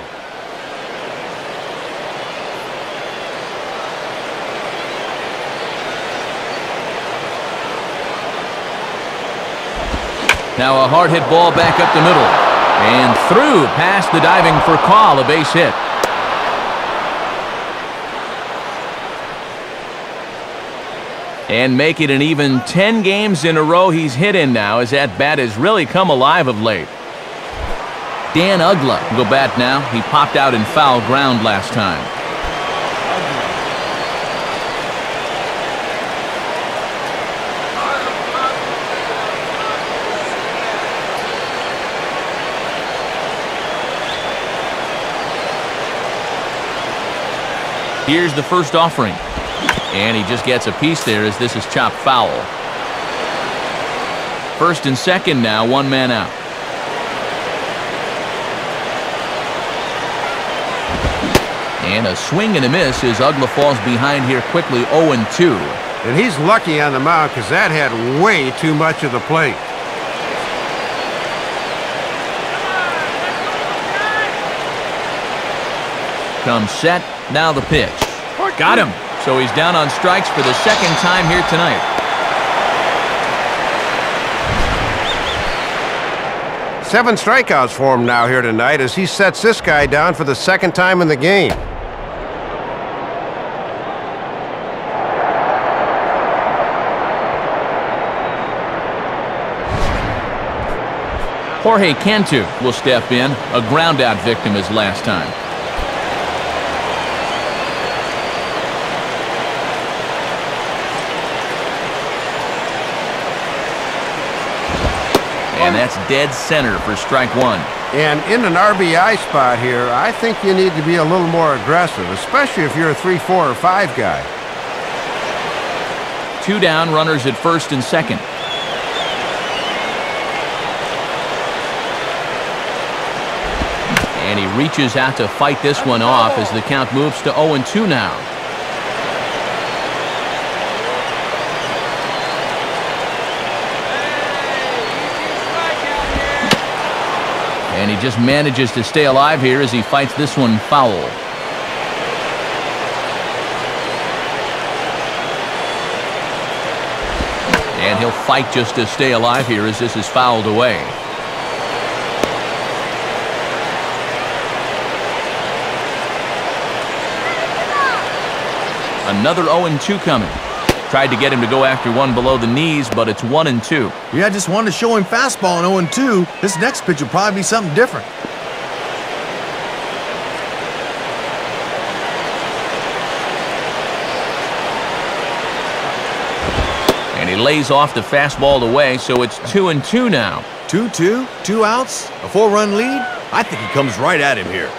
Now a hard hit ball back up the middle. And through past the diving for Call, a base hit. And make it an even 10 games in a row he's hit in now, as that bat has really come alive of late. Dan Ugla will go bat now. He popped out in foul ground last time. Here's the first offering. And he just gets a piece there as this is chopped foul. First and second now, one man out. And a swing and a miss as Uggla falls behind here quickly, 0-2. And he's lucky on the mound because that had way too much of the plate. Comes set, now the pitch. Got him. So he's down on strikes for the second time here tonight. Seven strikeouts for him now here tonight as he sets this guy down for the second time in the game. Jorge Cantu will step in, a ground-out victim his last time. And that's dead center for strike one. And in an RBI spot here, I think you need to be a little more aggressive, especially if you're a 3, 4, or 5 guy. Two down, runners at first and second. And he reaches out to fight this one off as the count moves to 0-2 now. And he just manages to stay alive here as he fights this one foul. And he'll fight just to stay alive here as this is fouled away. Another 0-2 coming. Tried to get him to go after one below the knees, but it's 1-2. Yeah, I just wanted to show him fastball in 0-2. This next pitch will probably be something different. And he lays off the fastball away, so it's 2-2 now. 2-2, 2 outs, a 4-run lead. I think he comes right at him here.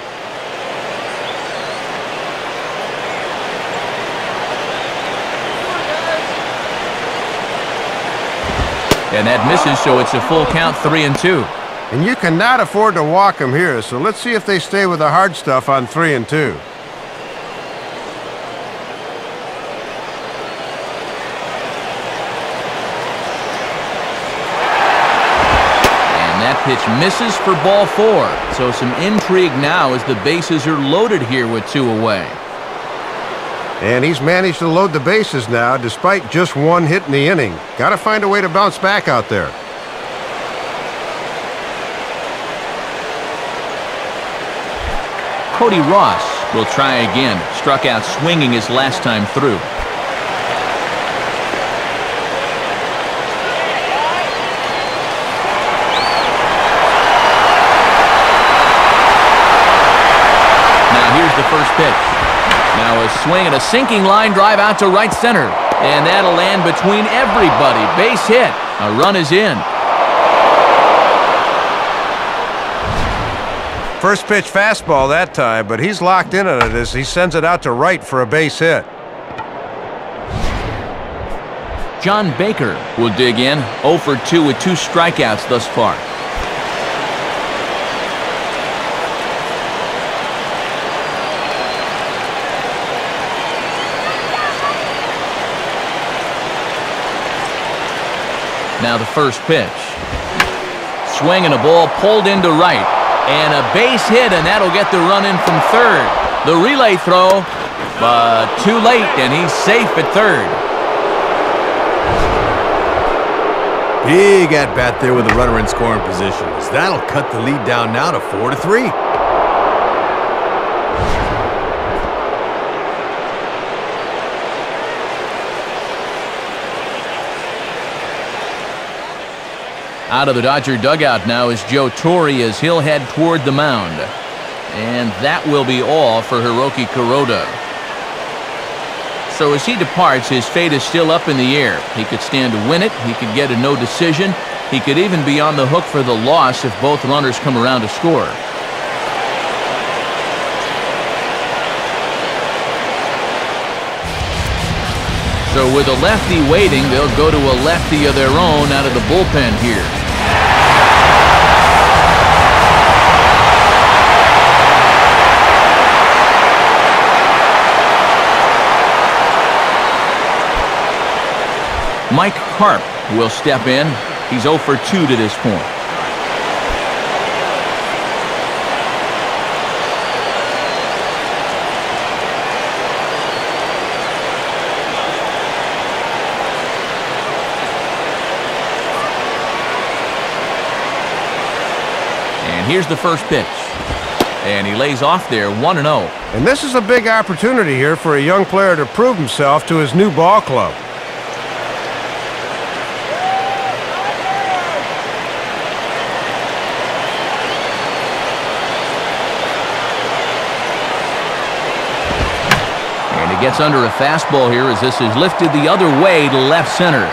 And that misses, so it's a full count, 3-2. And you cannot afford to walk him here, so let's see if they stay with the hard stuff on 3-2. And that pitch misses for ball 4. So some intrigue now as the bases are loaded here with 2 away. And he's managed to load the bases now despite just 1 hit in the inning. Got to find a way to bounce back out there. Cody Ross will try again. Struck out swinging his last time through. Now here's the first pitch. Now a swing and a sinking line drive out to right center. And that'll land between everybody. Base hit. A run is in. First pitch fastball that time, but he's locked in on it as he sends it out to right for a base hit. John Baker will dig in. 0 for 2 with 2 strikeouts thus far. Now the first pitch. Swing and a ball pulled into right. And a base hit, and that'll get the run in from third. The relay throw, but too late, and he's safe at third. Big at-bat there with the runner in scoring position. That'll cut the lead down now to 4-3. Out of the Dodger dugout now is Joe Torre as he'll head toward the mound. And that will be all for Hiroki Kuroda. So as he departs, his fate is still up in the air. He could stand to win it. He could get a no decision. He could even be on the hook for the loss if both runners come around to score. So with a lefty waiting, they'll go to a lefty of their own out of the bullpen here. Mike Karp will step in. He's 0 for 2 to this point. And here's the first pitch. And he lays off there 1-0. And this is a big opportunity here for a young player to prove himself to his new ball club. Gets under a fastball here as this is lifted the other way to left center.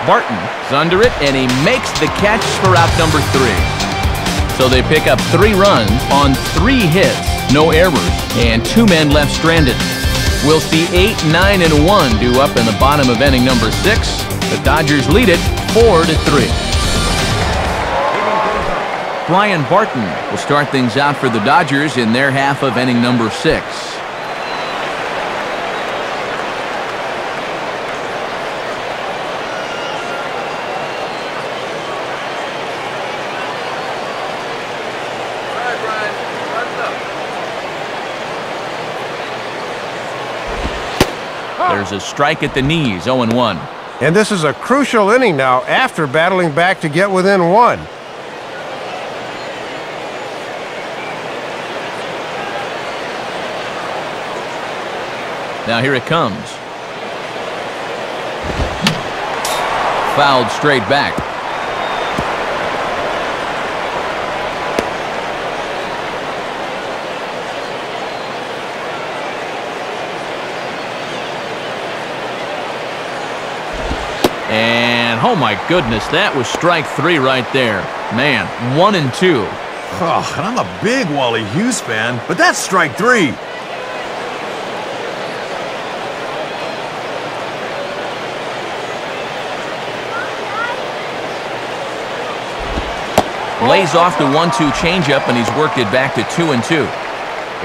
Barton is under it, and he makes the catch for out number 3. So they pick up 3 runs on 3 hits, no errors, and 2 men left stranded. We'll see 8, 9, and 1 due up in the bottom of inning number 6. The Dodgers lead it 4-3. Brian Barton will start things out for the Dodgers in their half of inning number 6. There's a strike at the knees, 0-1. And this is a crucial inning now after battling back to get within 1. Now here it comes. Fouled straight back. And, oh my goodness, that was strike 3 right there. Man, 1 and 2. Oh, and I'm a big Wally Hughes fan, but that's strike 3. Lays off the 1-2 changeup, and he's worked it back to 2 and 2.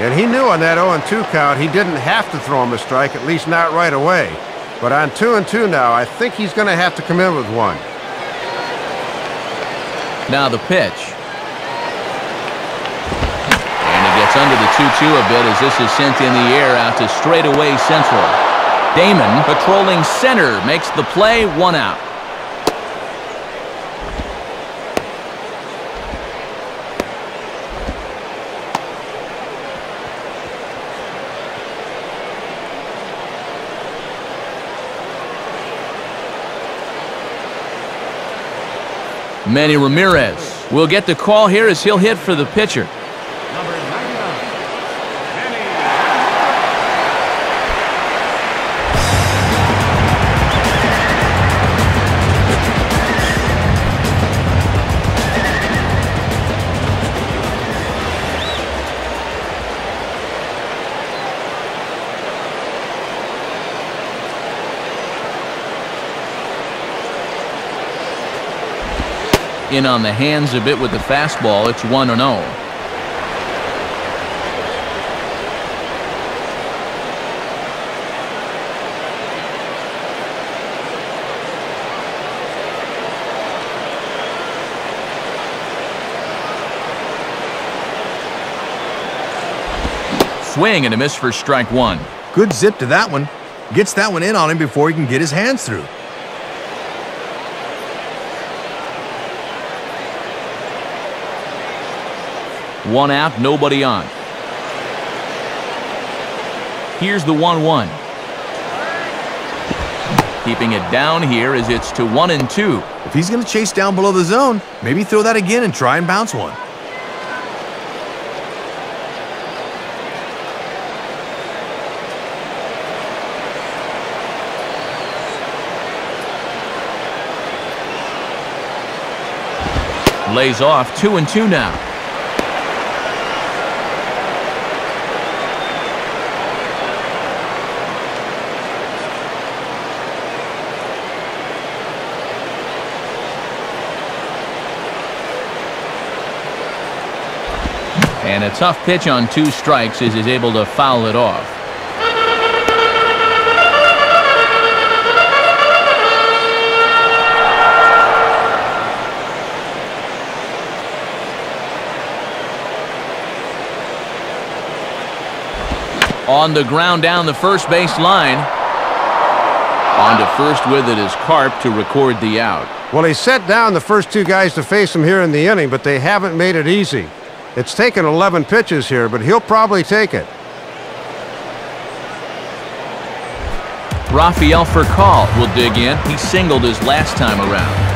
And he knew on that 0-2 count he didn't have to throw him a strike, at least not right away. But on 2 and 2 now, I think he's going to have to come in with 1. Now the pitch. And he gets under the 2-2 a bit as this is sent in the air out to straightaway central. Damon, patrolling center, makes the play, 1 out. Manny Ramirez will get the call here as he'll hit for the pitcher. Number 99, Manny. In on the hands a bit with the fastball. It's 1-0. Swing and a miss for strike 1. Good zip to that one. Gets that one in on him before he can get his hands through. One out, nobody on. Here's the 1-1. Keeping it down here as it's to 1 and 2. If he's going to chase down below the zone, maybe throw that again and try and bounce one. Lays off 2 and 2 now. And a tough pitch on 2 strikes as he's able to foul it off. On the ground down the first base line. On to first with it is Karp to record the out. Well, he set down the first 2 guys to face him here in the inning, but they haven't made it easy. It's taken 11 pitches here, but he'll probably take it. Rafael Furcal will dig in. He singled his last time around.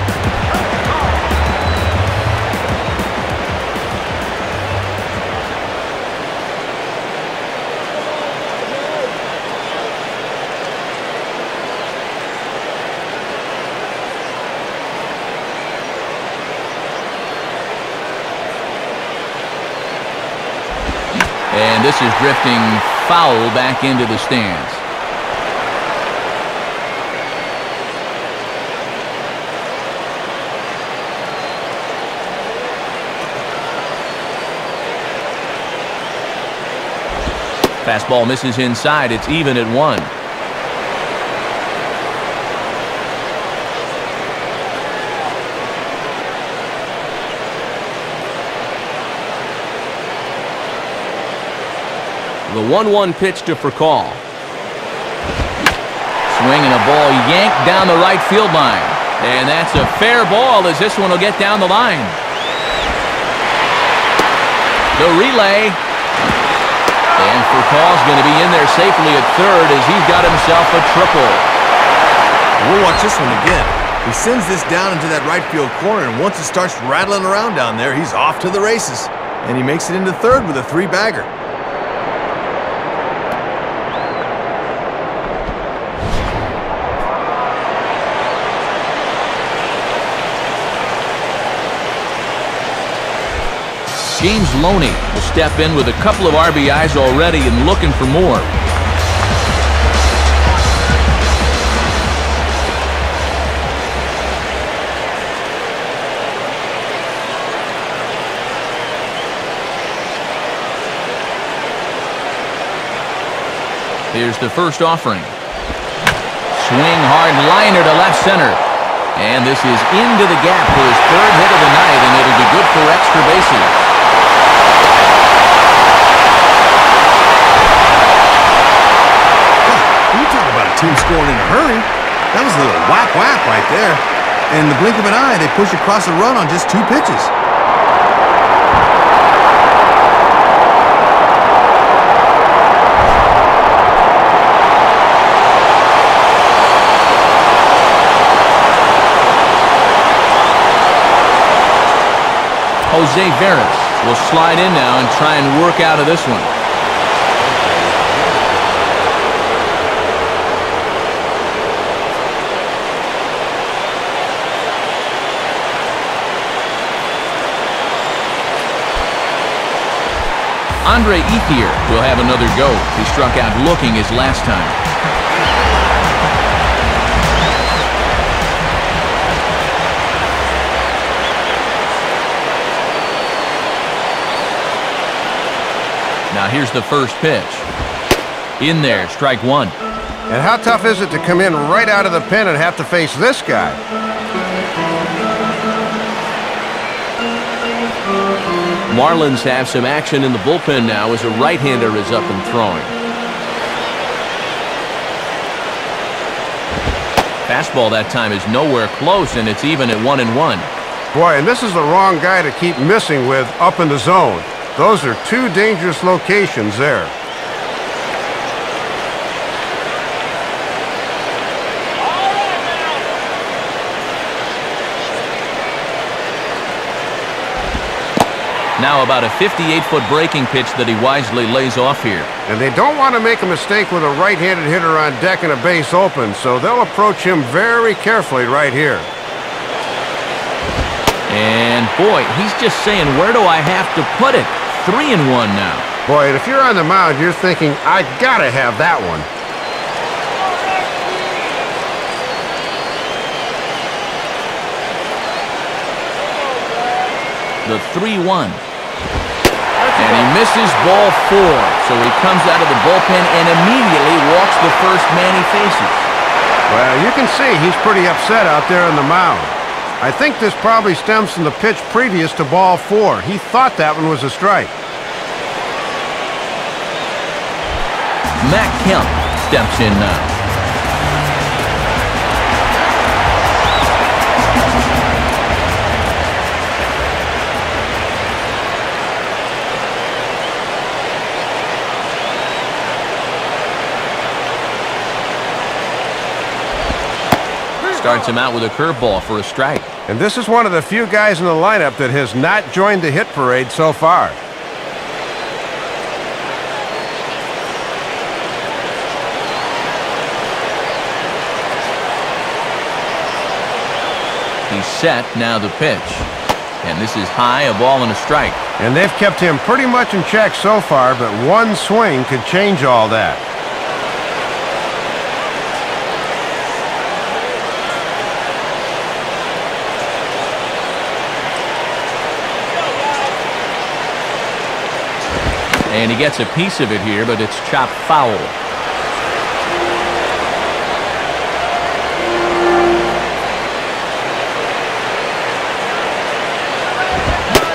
And this is drifting foul back into the stands. Fastball misses inside. It's even at 1. The 1-1 pitch to Furcal. Swinging a ball yanked down the right field line. And that's a fair ball as this one will get down the line. The relay. And Furcal's going to be in there safely at third as he's got himself a triple. We'll watch this one again. He sends this down into that right field corner, and once it starts rattling around down there, he's off to the races. And he makes it into third with a 3-bagger. James Loney will step in with a couple of RBIs already and looking for more. Here's the first offering. Swing hard liner to left center. And this is into the gap for his 3rd hit of the night, and it'll be good for extra bases. Team scoring in a hurry. That was a little whack-whack right there. And in the blink of an eye, they push across a run on just 2 pitches. Jose Veras will slide in now and try and work out of this one. Andre Ethier will have another go. He struck out looking his last time. Now here's the first pitch. In there, strike 1. And how tough is it to come in right out of the pen and have to face this guy? Marlins have some action in the bullpen now as a right-hander is up and throwing. Fastball that time is nowhere close, and it's even at 1-1. Boy, and this is the wrong guy to keep missing with up in the zone. Those are 2 dangerous locations there. Now about a 58-foot breaking pitch that he wisely lays off here. And they don't want to make a mistake with a right-handed hitter on deck and a base open, so they'll approach him very carefully right here. And boy, he's just saying, where do I have to put it? 3-1 now. Boy, and if you're on the mound, you're thinking, I gotta have that one. The 3-1. And he misses ball 4, so he comes out of the bullpen and immediately walks the first man he faces. Well, you can see he's pretty upset out there on the mound. I think this probably stems from the pitch previous to ball 4. He thought that one was a strike. Matt Kemp steps in now. Starts him out with a curveball for a strike. And this is one of the few guys in the lineup that has not joined the hit parade so far. He's set, now the pitch. And this is high, a ball and a strike. And they've kept him pretty much in check so far, but one swing could change all that. And he gets a piece of it here, but it's chopped foul.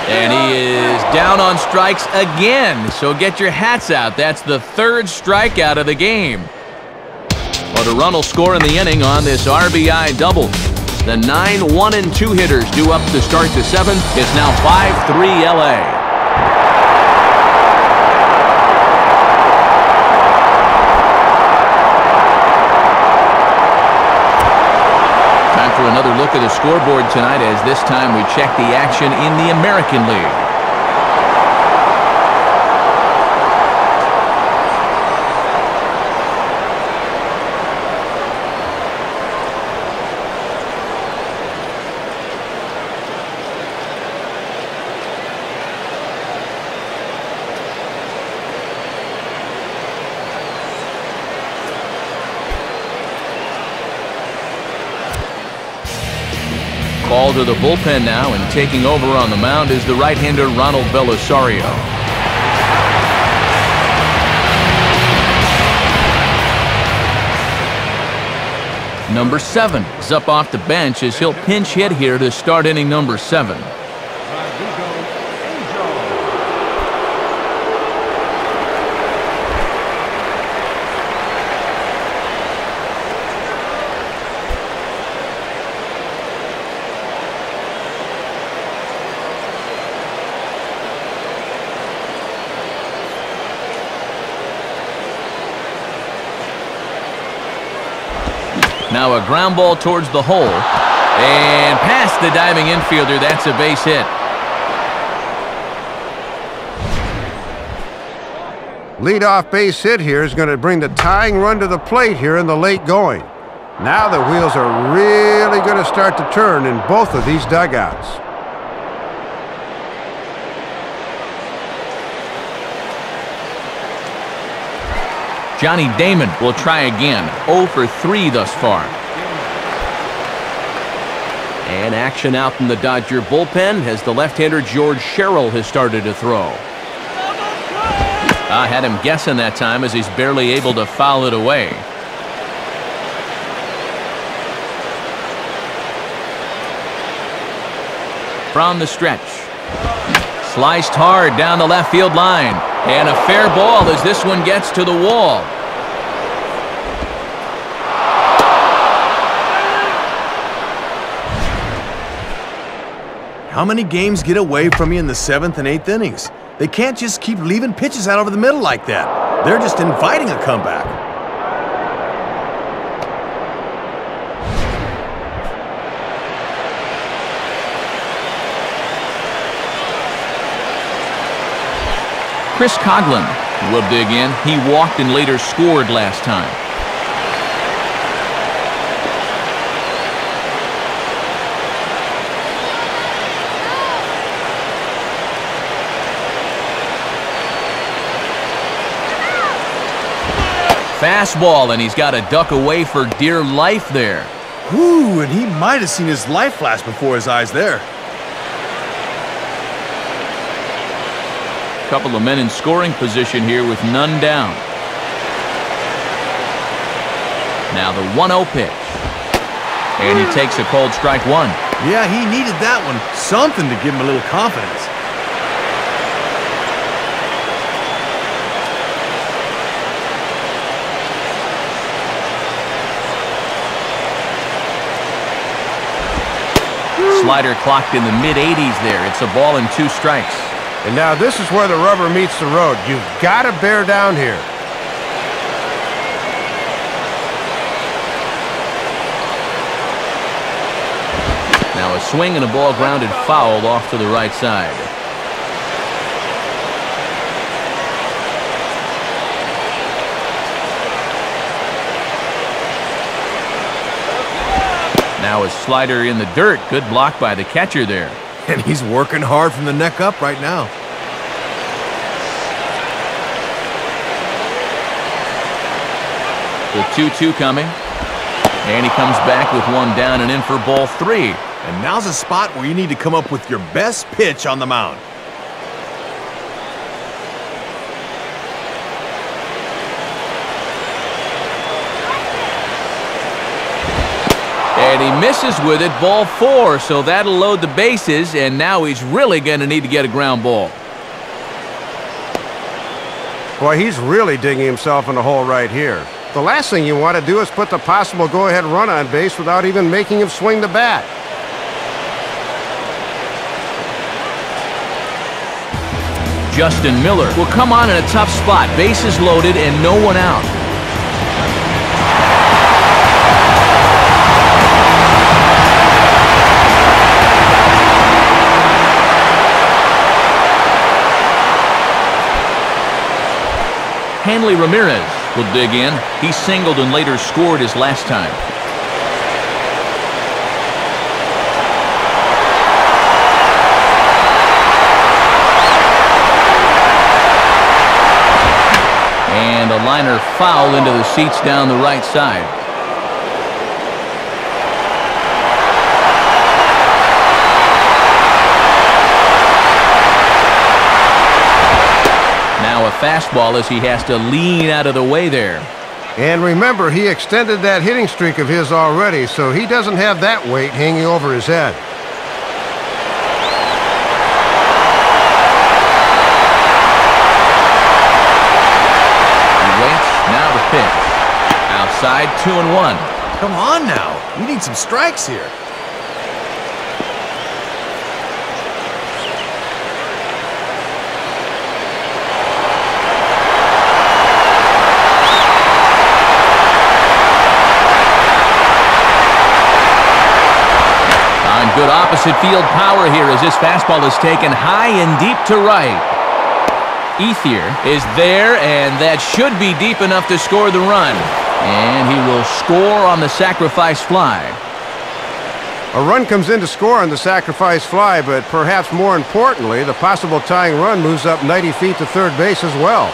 And he is down on strikes again. So get your hats out. That's the 3rd strikeout of the game. But a run will score in the inning on this RBI double. The 9-1-2 hitters due up to start the 7th. It's now 5-3 LA. For another look at the scoreboard tonight, as this time we check the action in the American League. Call to the bullpen now, and taking over on the mound is the right-hander Ronald Belisario. Number 7 is up off the bench as he'll pinch hit here to start inning number 7. Now a ground ball towards the hole, and past the diving infielder. That's a base hit. Leadoff base hit here is going to bring the tying run to the plate here in the late going. Now the wheels are really going to start to turn in both of these dugouts. Johnny Damon will try again. 0 for 3 thus far. And action out in the Dodger bullpen as the left-hander George Sherrill has started to throw. I had him guessing that time as he's barely able to foul it away. From the stretch. Sliced hard down the left field line. And a fair ball as this one gets to the wall. How many games get away from you in the 7th and 8th innings? They can't just keep leaving pitches out over the middle like that. They're just inviting a comeback. Chris Coghlan will dig in. He walked and later scored last time. Fastball, and he's got to duck away for dear life there. Ooh, and he might have seen his life flash before his eyes there. Couple of men in scoring position here with none down. Now the 1-0 pitch. And he takes a called strike one. Yeah, he needed that one. Something to give him a little confidence. Slider clocked in the mid-80s there. It's a ball and 2 strikes. And now this is where the rubber meets the road. You've got to bear down here. Now a swing and a ball grounded foul off to the right side. Now a slider in the dirt. Good block by the catcher there. And he's working hard from the neck up right now. The 2-2 coming. And he comes back with one down and in for ball 3. And now's a spot where you need to come up with your best pitch on the mound. And he misses with it, ball 4, so that'll load the bases, and now he's really going to need to get a ground ball. Boy, he's really digging himself in the hole right here. The last thing you want to do is put the possible go-ahead run on base without even making him swing the bat. Justin Miller will come on in a tough spot. Bases loaded and no one out. Hanley Ramirez will dig in. He singled and later scored his last time. And a liner foul into the seats down the right side. Now a fastball as he has to lean out of the way there. And remember, he extended that hitting streak of his already, so he doesn't have that weight hanging over his head. He waits, now the pitch. Outside, 2-1. Come on now. You need some strikes here. Good opposite field power here as this fastball is taken high and deep to right. Ethier is there, and that should be deep enough to score the run. And he will score on the sacrifice fly. A run comes in to score on the sacrifice fly, but perhaps more importantly, the possible tying run moves up 90 feet to third base as well.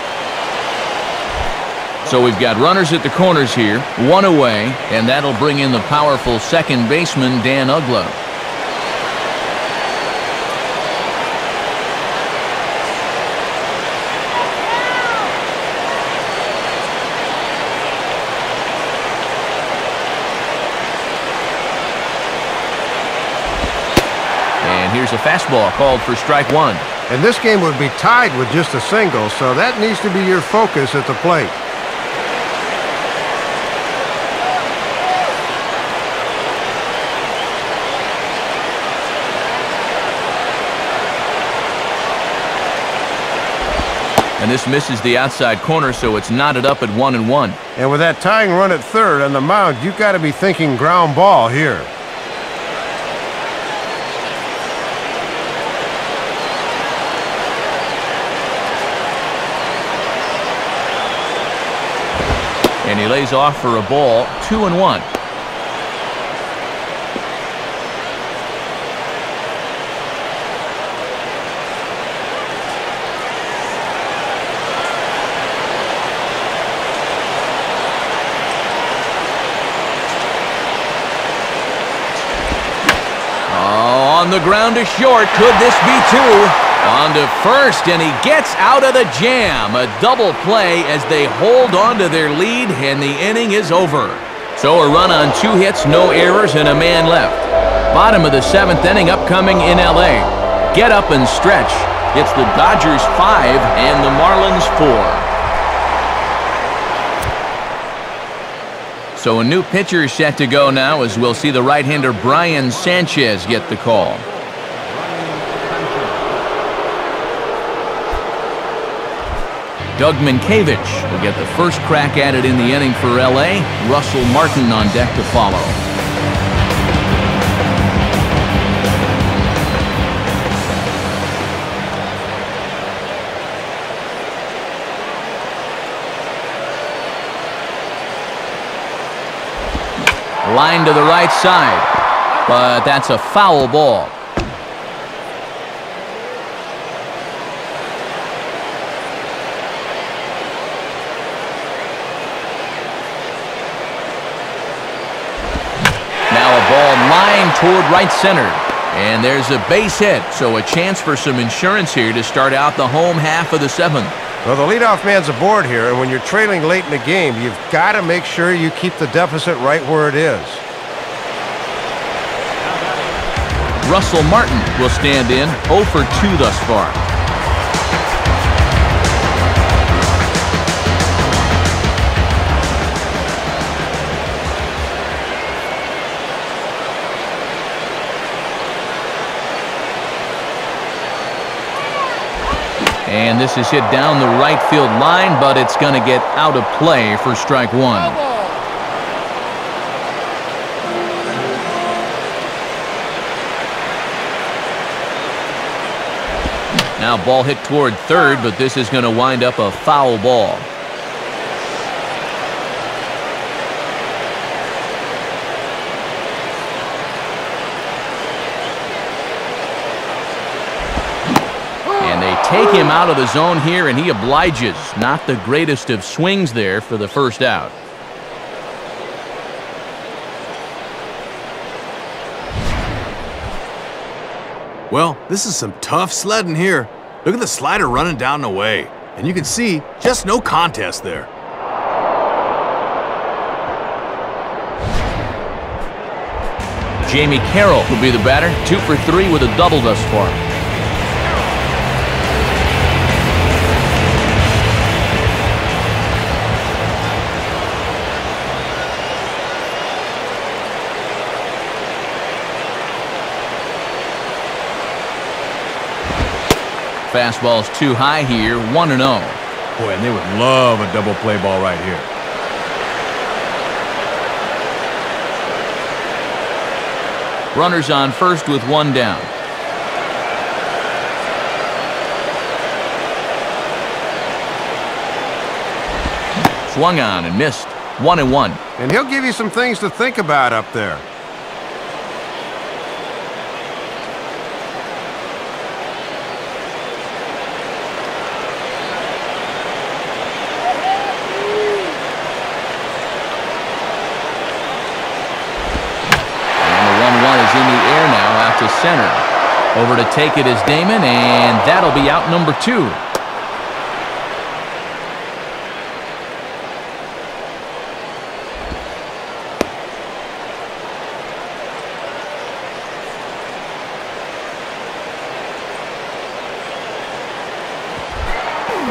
So we've got runners at the corners here, one away, and that'll bring in the powerful second baseman, Dan Uggla. Here's a fastball called for strike one. And this game would be tied with just a single, so that needs to be your focus at the plate. And this misses the outside corner, so it's knotted up at 1-1. And with that tying run at third on the mound, you've got to be thinking ground ball here. And he lays off for a ball, 2-1. On the ground to short. Could this be two? On to first, and he gets out of the jam. A double play as they hold on to their lead, and the inning is over. So a run on 2 hits, no errors, and a man left. Bottom of the 7th inning upcoming in LA. Get up and stretch. It's the Dodgers 5 and the Marlins 4. So a new pitcher is set to go now, as we'll see the right-hander Brian Sanchez get the call. Doug Minkiewicz will get the first crack at it in the inning for LA. Russell Martin on deck to follow. Line to the right side, but that's a foul ball. Line toward right center, and there's a base hit, so a chance for some insurance here to start out the home half of the 7th. Well, the leadoff man's aboard here, and when you're trailing late in the game, you've got to make sure you keep the deficit right where it is. Russell Martin will stand in, 0 for 2 thus far. And this is hit down the right field line, but it's going to get out of play for strike 1. Now ball hit toward third, but this is going to wind up a foul ball. Take him out of the zone here, and he obliges. Not the greatest of swings there for the first out. Well, this is some tough sledding here. Look at the slider running down the way, and you can see just no contest there. Jamie Carroll will be the batter, 2 for 3 with a double thus far. Fastball's too high here, 1-0. Boy, and they would love a double play ball right here. Runners on first with 1 down. Swung on and missed, 1-1. And he'll give you some things to think about up there. To center. Over to take it is Damon, and that'll be out number 2.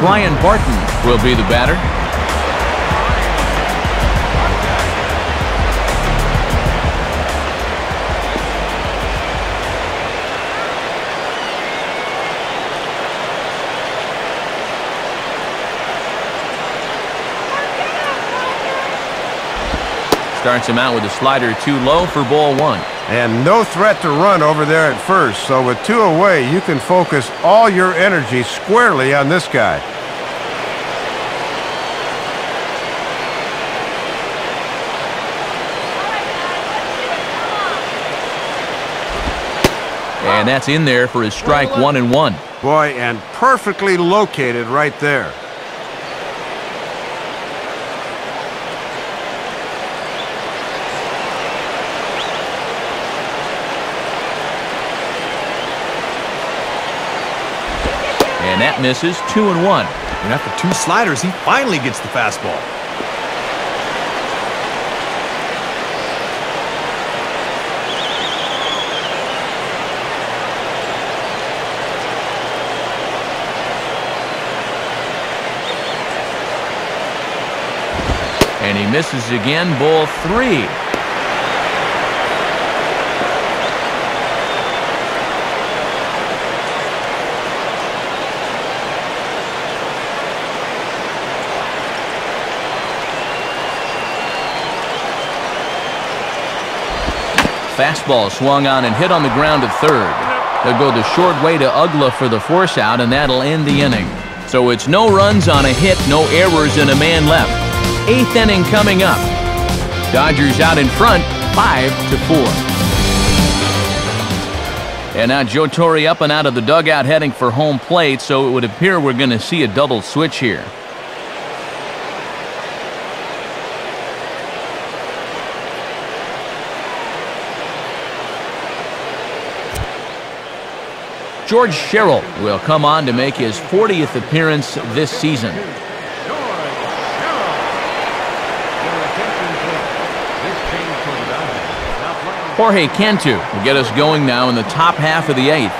Brian Barton will be the batter. Starts him out with a slider too low for ball 1. And no threat to run over there at first, so with 2 away, you can focus all your energy squarely on this guy. And that's in there for his strike 1-1. Boy, and perfectly located right there. And that misses. 2-1. And after 2 sliders, he finally gets the fastball. And he misses again. Ball 3. Fastball swung on and hit on the ground at third. They'll go the short way to Ugla for the force out, and that'll end the inning. So it's no runs on a hit, no errors, and a man left. 8th inning coming up. Dodgers out in front, 5-4. And now Joe Torre up and out of the dugout heading for home plate, so it would appear we're going to see a double switch here. George Sherrill will come on to make his 40th appearance this season. Jorge Cantu will get us going now in the top half of the 8th.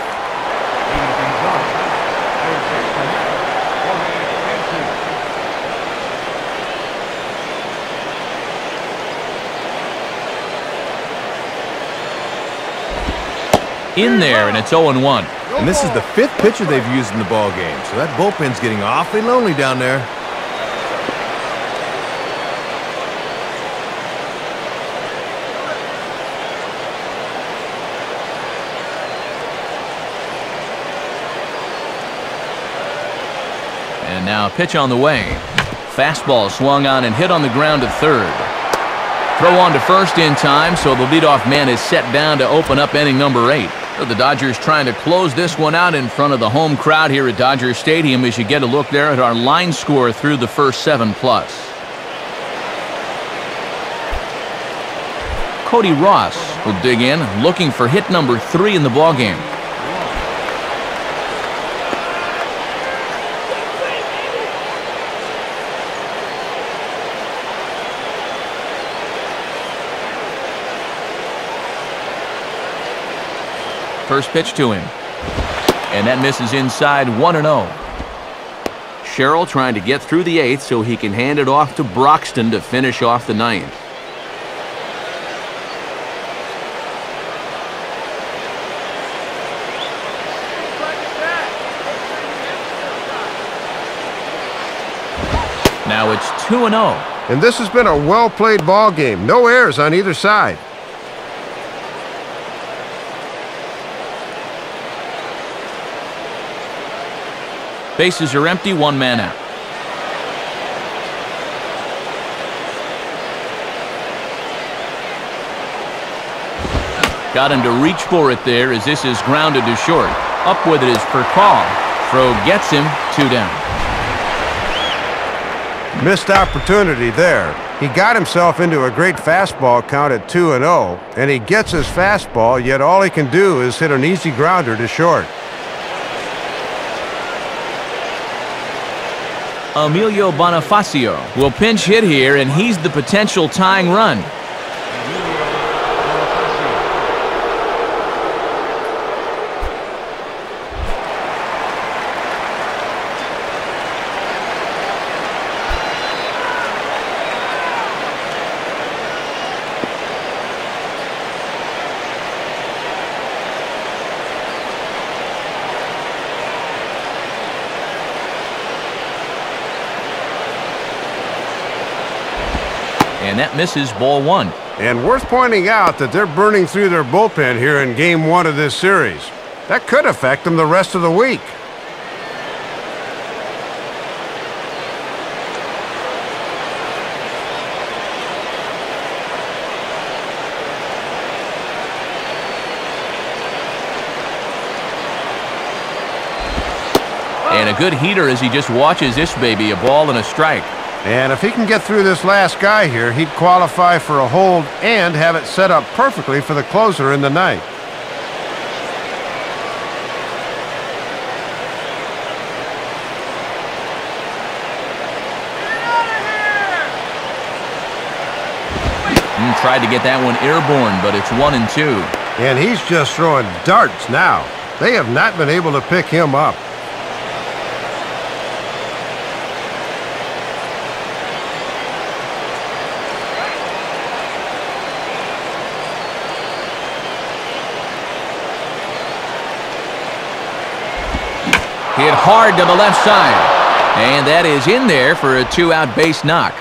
In there, and it's 0-1. And this is the 5th pitcher they've used in the ball game, so that bullpen's getting awfully lonely down there. And now a pitch on the way. Fastball swung on and hit on the ground at third. Throw on to first in time, so the leadoff man is set down to open up inning number 8. So the Dodgers trying to close this one out in front of the home crowd here at Dodger Stadium as you get a look there at our line score through the first 7+. Cody Ross will dig in, looking for hit number 3 in the ballgame. First pitch to him. And that misses inside. 1-0. Sherrill trying to get through the 8th so he can hand it off to Broxton to finish off the 9th. Now it's 2-0. And this has been a well-played ball game. No errors on either side. Bases are empty, 1 man out. Got him to reach for it there as this is grounded to short. Up with it is Percal. Throw gets him, 2 down. Missed opportunity there. He got himself into a great fastball count at 2-0, and he gets his fastball, yet all he can do is hit an easy grounder to short. Emilio Bonifacio will pinch hit here, and he's the potential tying run. And that misses, ball 1. And worth pointing out that they're burning through their bullpen here in Game 1 of this series. That could affect them the rest of the week. And a good heater as he just watches this baby, a ball and a strike. And if he can get through this last guy here, he'd qualify for a hold and have it set up perfectly for the closer in the ninth. tried to get that one airborne, but it's 1-2. And he's just throwing darts now. They have not been able to pick him up. Hit hard to the left side. And that is in there for a 2-out base knock.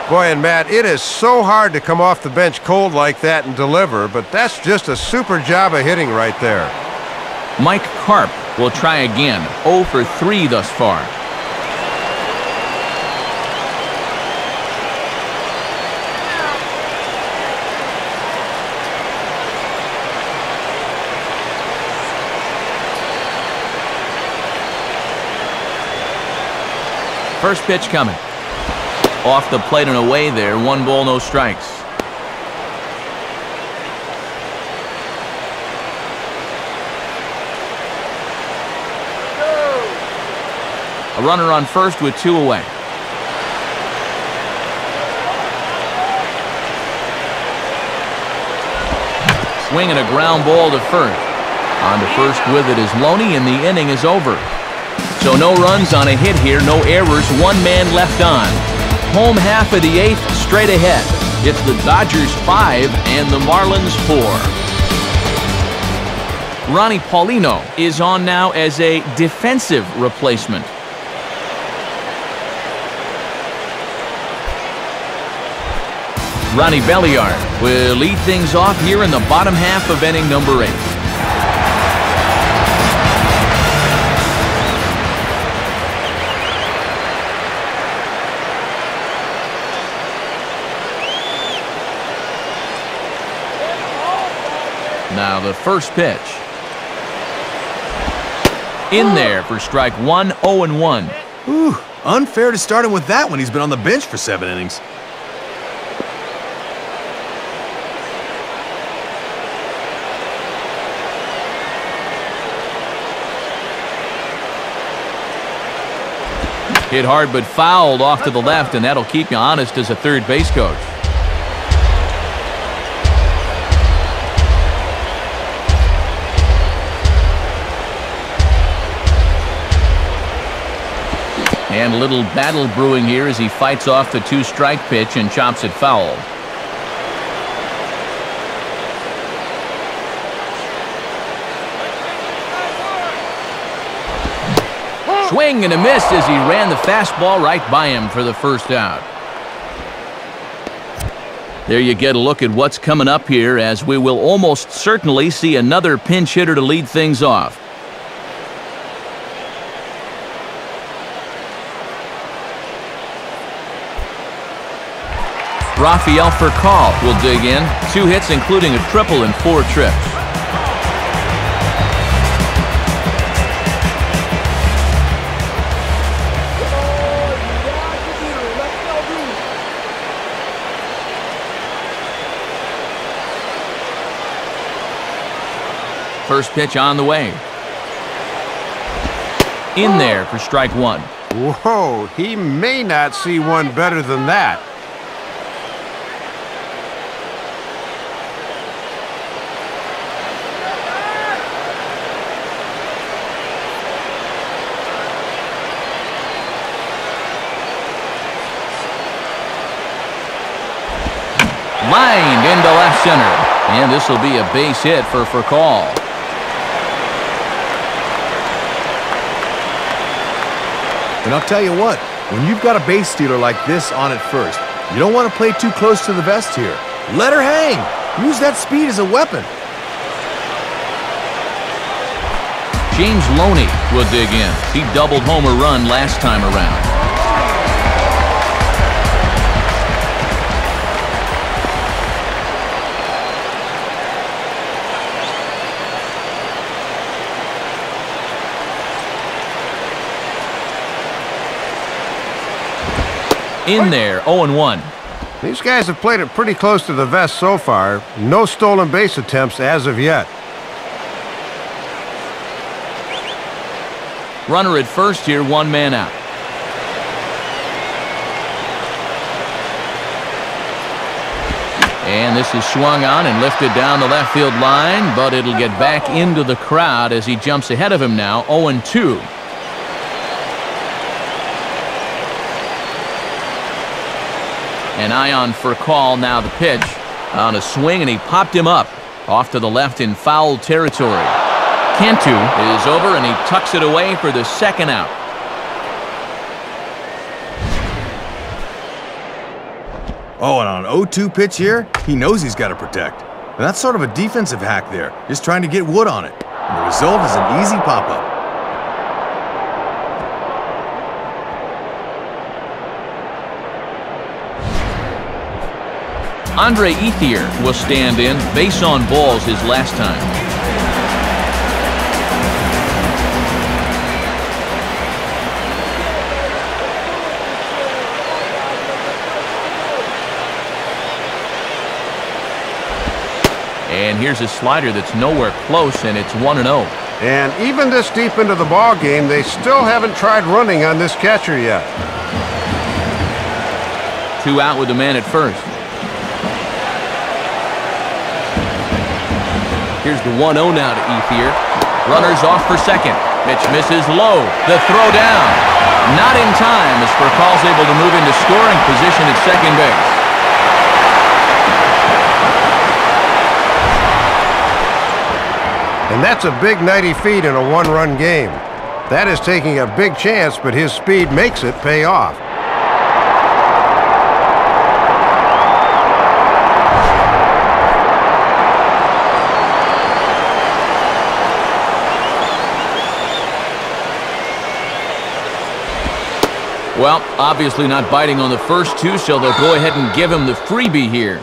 Boy, and Matt, it is so hard to come off the bench cold like that and deliver, but that's just a super job of hitting right there. Mike Karp will try again. 0 for 3 thus far. First pitch coming. Off the plate and away there. 1 ball, no strikes. A runner on first with 2 away. Swinging a ground ball to first. On to first with it is Loney, and the inning is over. So no runs on a hit here, no errors, 1 man left on. Home half of the 8th, straight ahead. It's the Dodgers 5 and the Marlins 4. Ronnie Paulino is on now as a defensive replacement. Ronnie Belliard will lead things off here in the bottom half of inning number 8. Now the first pitch. In there for strike 1, 0-1. Ooh, unfair to start him with that when he's been on the bench for 7 innings. Hit hard but fouled off to the left, and that'll keep you honest as a third base coach. And a little battle brewing here as he fights off the 2-strike pitch and chops it foul. Swing and a miss as he ran the fastball right by him for the first out. There you get a look at what's coming up here, as we will almost certainly see another pinch hitter to lead things off. Rafael Furcal will dig in. 2 hits, including a triple and 4 trips. First pitch on the way. In there for strike 1. Whoa, he may not see one better than that. Lined into left center. And this will be a base hit for Furcal. And I'll tell you what, when you've got a base stealer like this on at first, you don't want to play too close to the vest here. Let her hang. Use that speed as a weapon. James Loney will dig in. He doubled home a run last time around. In there, 0-1. These guys have played it pretty close to the vest so far. No stolen base attempts as of yet. Runner at first here, 1 man out. And this is swung on and lifted down the left field line, but it'll get back into the crowd as he jumps ahead of him now, 0-2. An eye on for call now the pitch. On a swing, and he popped him up. Off to the left in foul territory. Cantu is over, and he tucks it away for the second out. Oh, and on an 0-2 pitch here, he knows he's got to protect. And that's sort of a defensive hack there, just trying to get wood on it. And the result is an easy pop-up. Andre Ethier will stand in. Base on balls his last time. And here's a slider that's nowhere close, and it's 1-0. And even this deep into the ball game, they still haven't tried running on this catcher yet. 2 out with the man at first. Here's the 1-0 now to Ethier. Runners off for second. Pitch misses low. The throw down. Not in time as Furcall's able to move into scoring position at second base. And that's a big 90 feet in a one-run game. That is taking a big chance, but his speed makes it pay off. Well, obviously not biting on the first two, so they'll go ahead and give him the freebie here.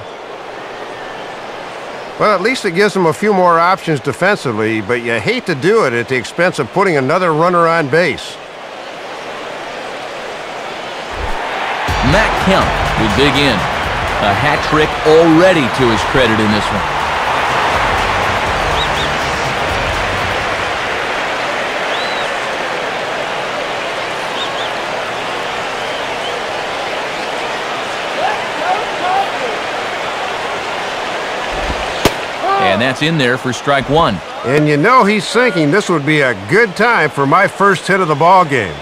Well, at least it gives them a few more options defensively, but you hate to do it at the expense of putting another runner on base. Matt Kemp will dig in. A hat trick already to his credit in this one. And that's in there for strike one. And you know he's thinking this would be a good time for my first hit of the ball game.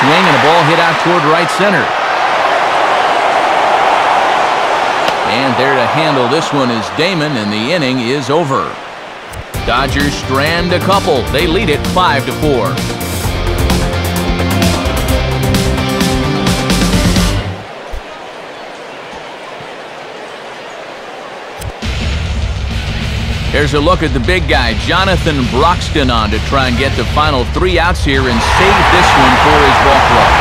Swing and a ball hit out toward right center. And there to handle this one is Damon, and the inning is over. Dodgers strand a couple. They lead it 5-4. Here's a look at the big guy, Jonathan Broxton, on to try and get the final 3 outs here and save this one for his ball club.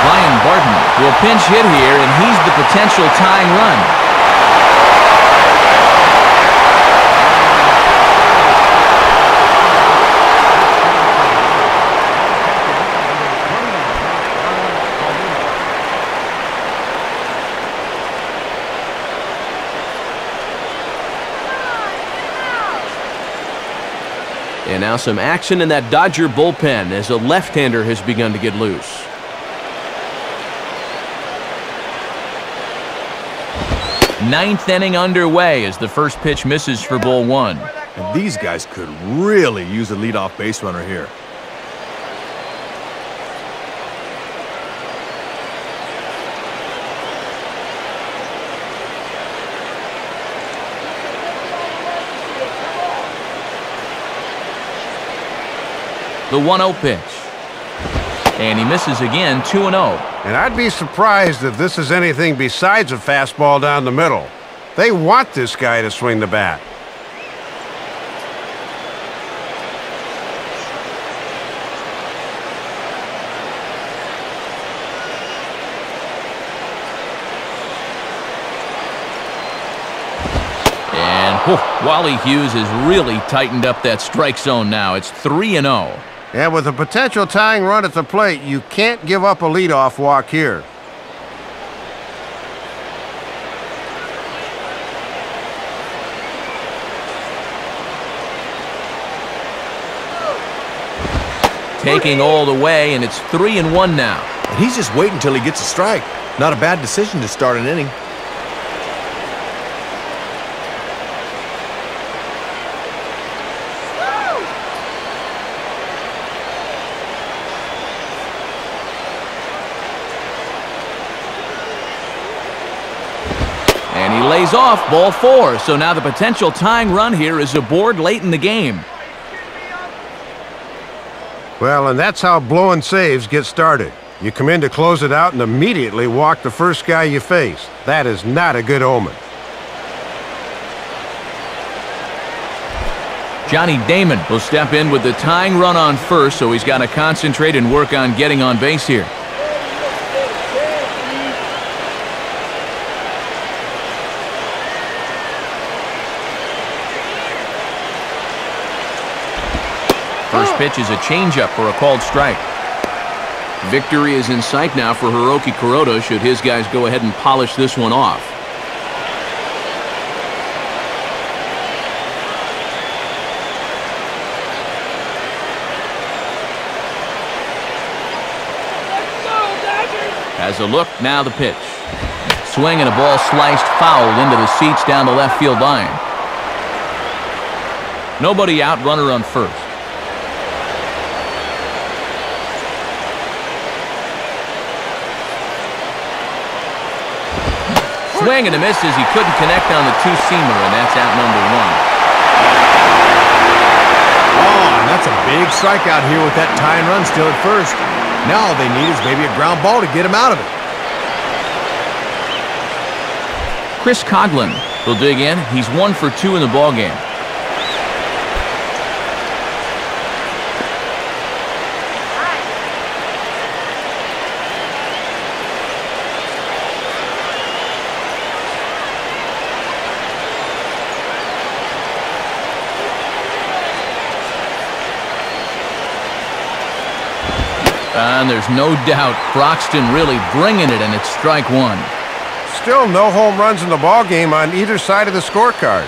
Ryan Barton will pinch hit here, and he's the potential tying run. And now some action in that Dodger bullpen as a left-hander has begun to get loose. Ninth inning underway as the first pitch misses for ball one. And these guys could really use a leadoff base runner here. The 1-0 pitch. And he misses again, 2-0. And I'd be surprised if this is anything besides a fastball down the middle. They want this guy to swing the bat. And Wally Hughes has really tightened up that strike zone now. It's 3-0. And with a potential tying run at the plate, you can't give up a leadoff walk here. taking all the way, and it's 3-1 now. And he's just waiting until he gets a strike. Not a bad decision to start an inning. And he lays off ball 4. So now the potential tying run here is aboard late in the game. Well, and that's how blowing saves get started. You come in to close it out and immediately walk the first guy you face. That is not a good omen. Johnny Damon will step in with the tying run on first, so he's got to concentrate and work on getting on base here. First pitch is a changeup for a called strike. Victory is in sight now for Hiroki Kuroda should his guys go ahead and polish this one off. Has a look, now the pitch. Swing and a ball sliced foul into the seats down the left field line. Nobody out, runner on first. Swing and a miss as he couldn't connect on the two-seamer, and that's out number 1. Oh, and that's a big strikeout here with that tying run still at first. Now all they need is maybe a ground ball to get him out of it. Chris Coughlin will dig in. He's 1 for 2 in the ballgame. And there's no doubt Broxton really bringing it, and it's strike 1. Still no home runs in the ball game on either side of the scorecard.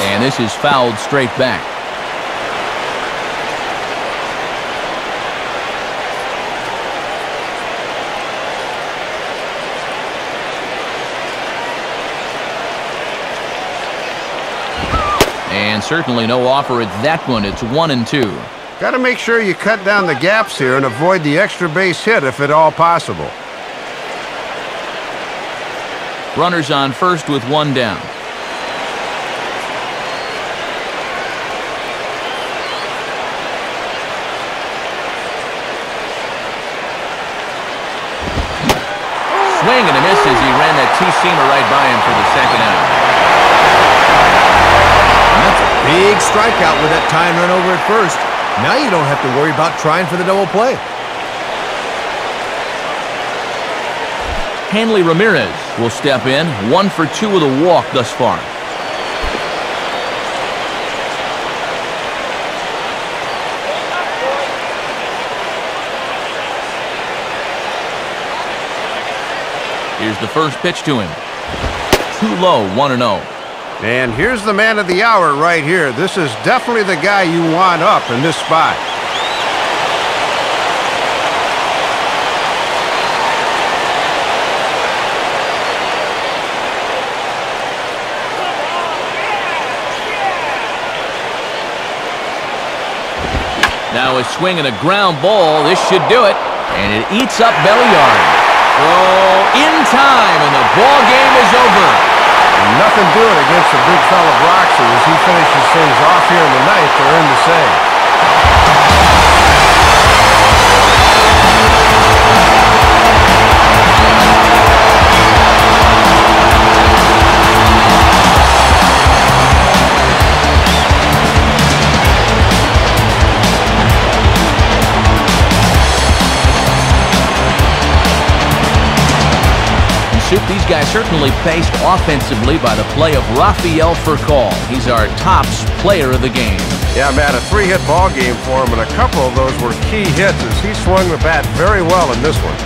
And this is fouled straight back. And certainly no offer at that one. It's 1-2. Got to make sure you cut down the gaps here and avoid the extra base hit if at all possible. Runners on first with 1 down. Swing and a miss as he ran that two-seamer right by him for the second out. That's a big strikeout with that tying run over at first. Now you don't have to worry about trying for the double play. Hanley Ramirez will step in, 1 for 2 with a walk thus far. Here's the first pitch to him. Too low, 1-0. And here's the man of the hour right here. This is definitely the guy you want up in this spot. Now a swing and a ground ball. This should do it. And it eats up Belliard. Oh, in time, and the ball game is over. Nothing doing against the big fella Broxton as he finishes things off here in the ninth to earn the save. These guys certainly paced offensively by the play of Rafael Furcal. He's our top player of the game. Yeah, Matt, a 3-hit ball game for him, and a couple of those were key hits as he swung the bat very well in this one.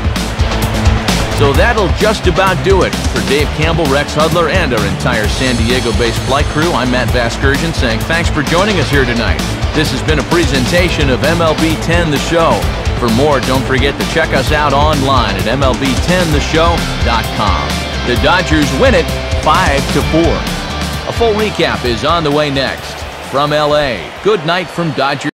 So that'll just about do it. For Dave Campbell, Rex Hudler, and our entire San Diego-based flight crew, I'm Matt Vasgersian saying thanks for joining us here tonight. This has been a presentation of MLB 10 The Show. For more, don't forget to check us out online at MLB10theshow.com. The Dodgers win it 5-4. A full recap is on the way next. From LA, good night from Dodgers.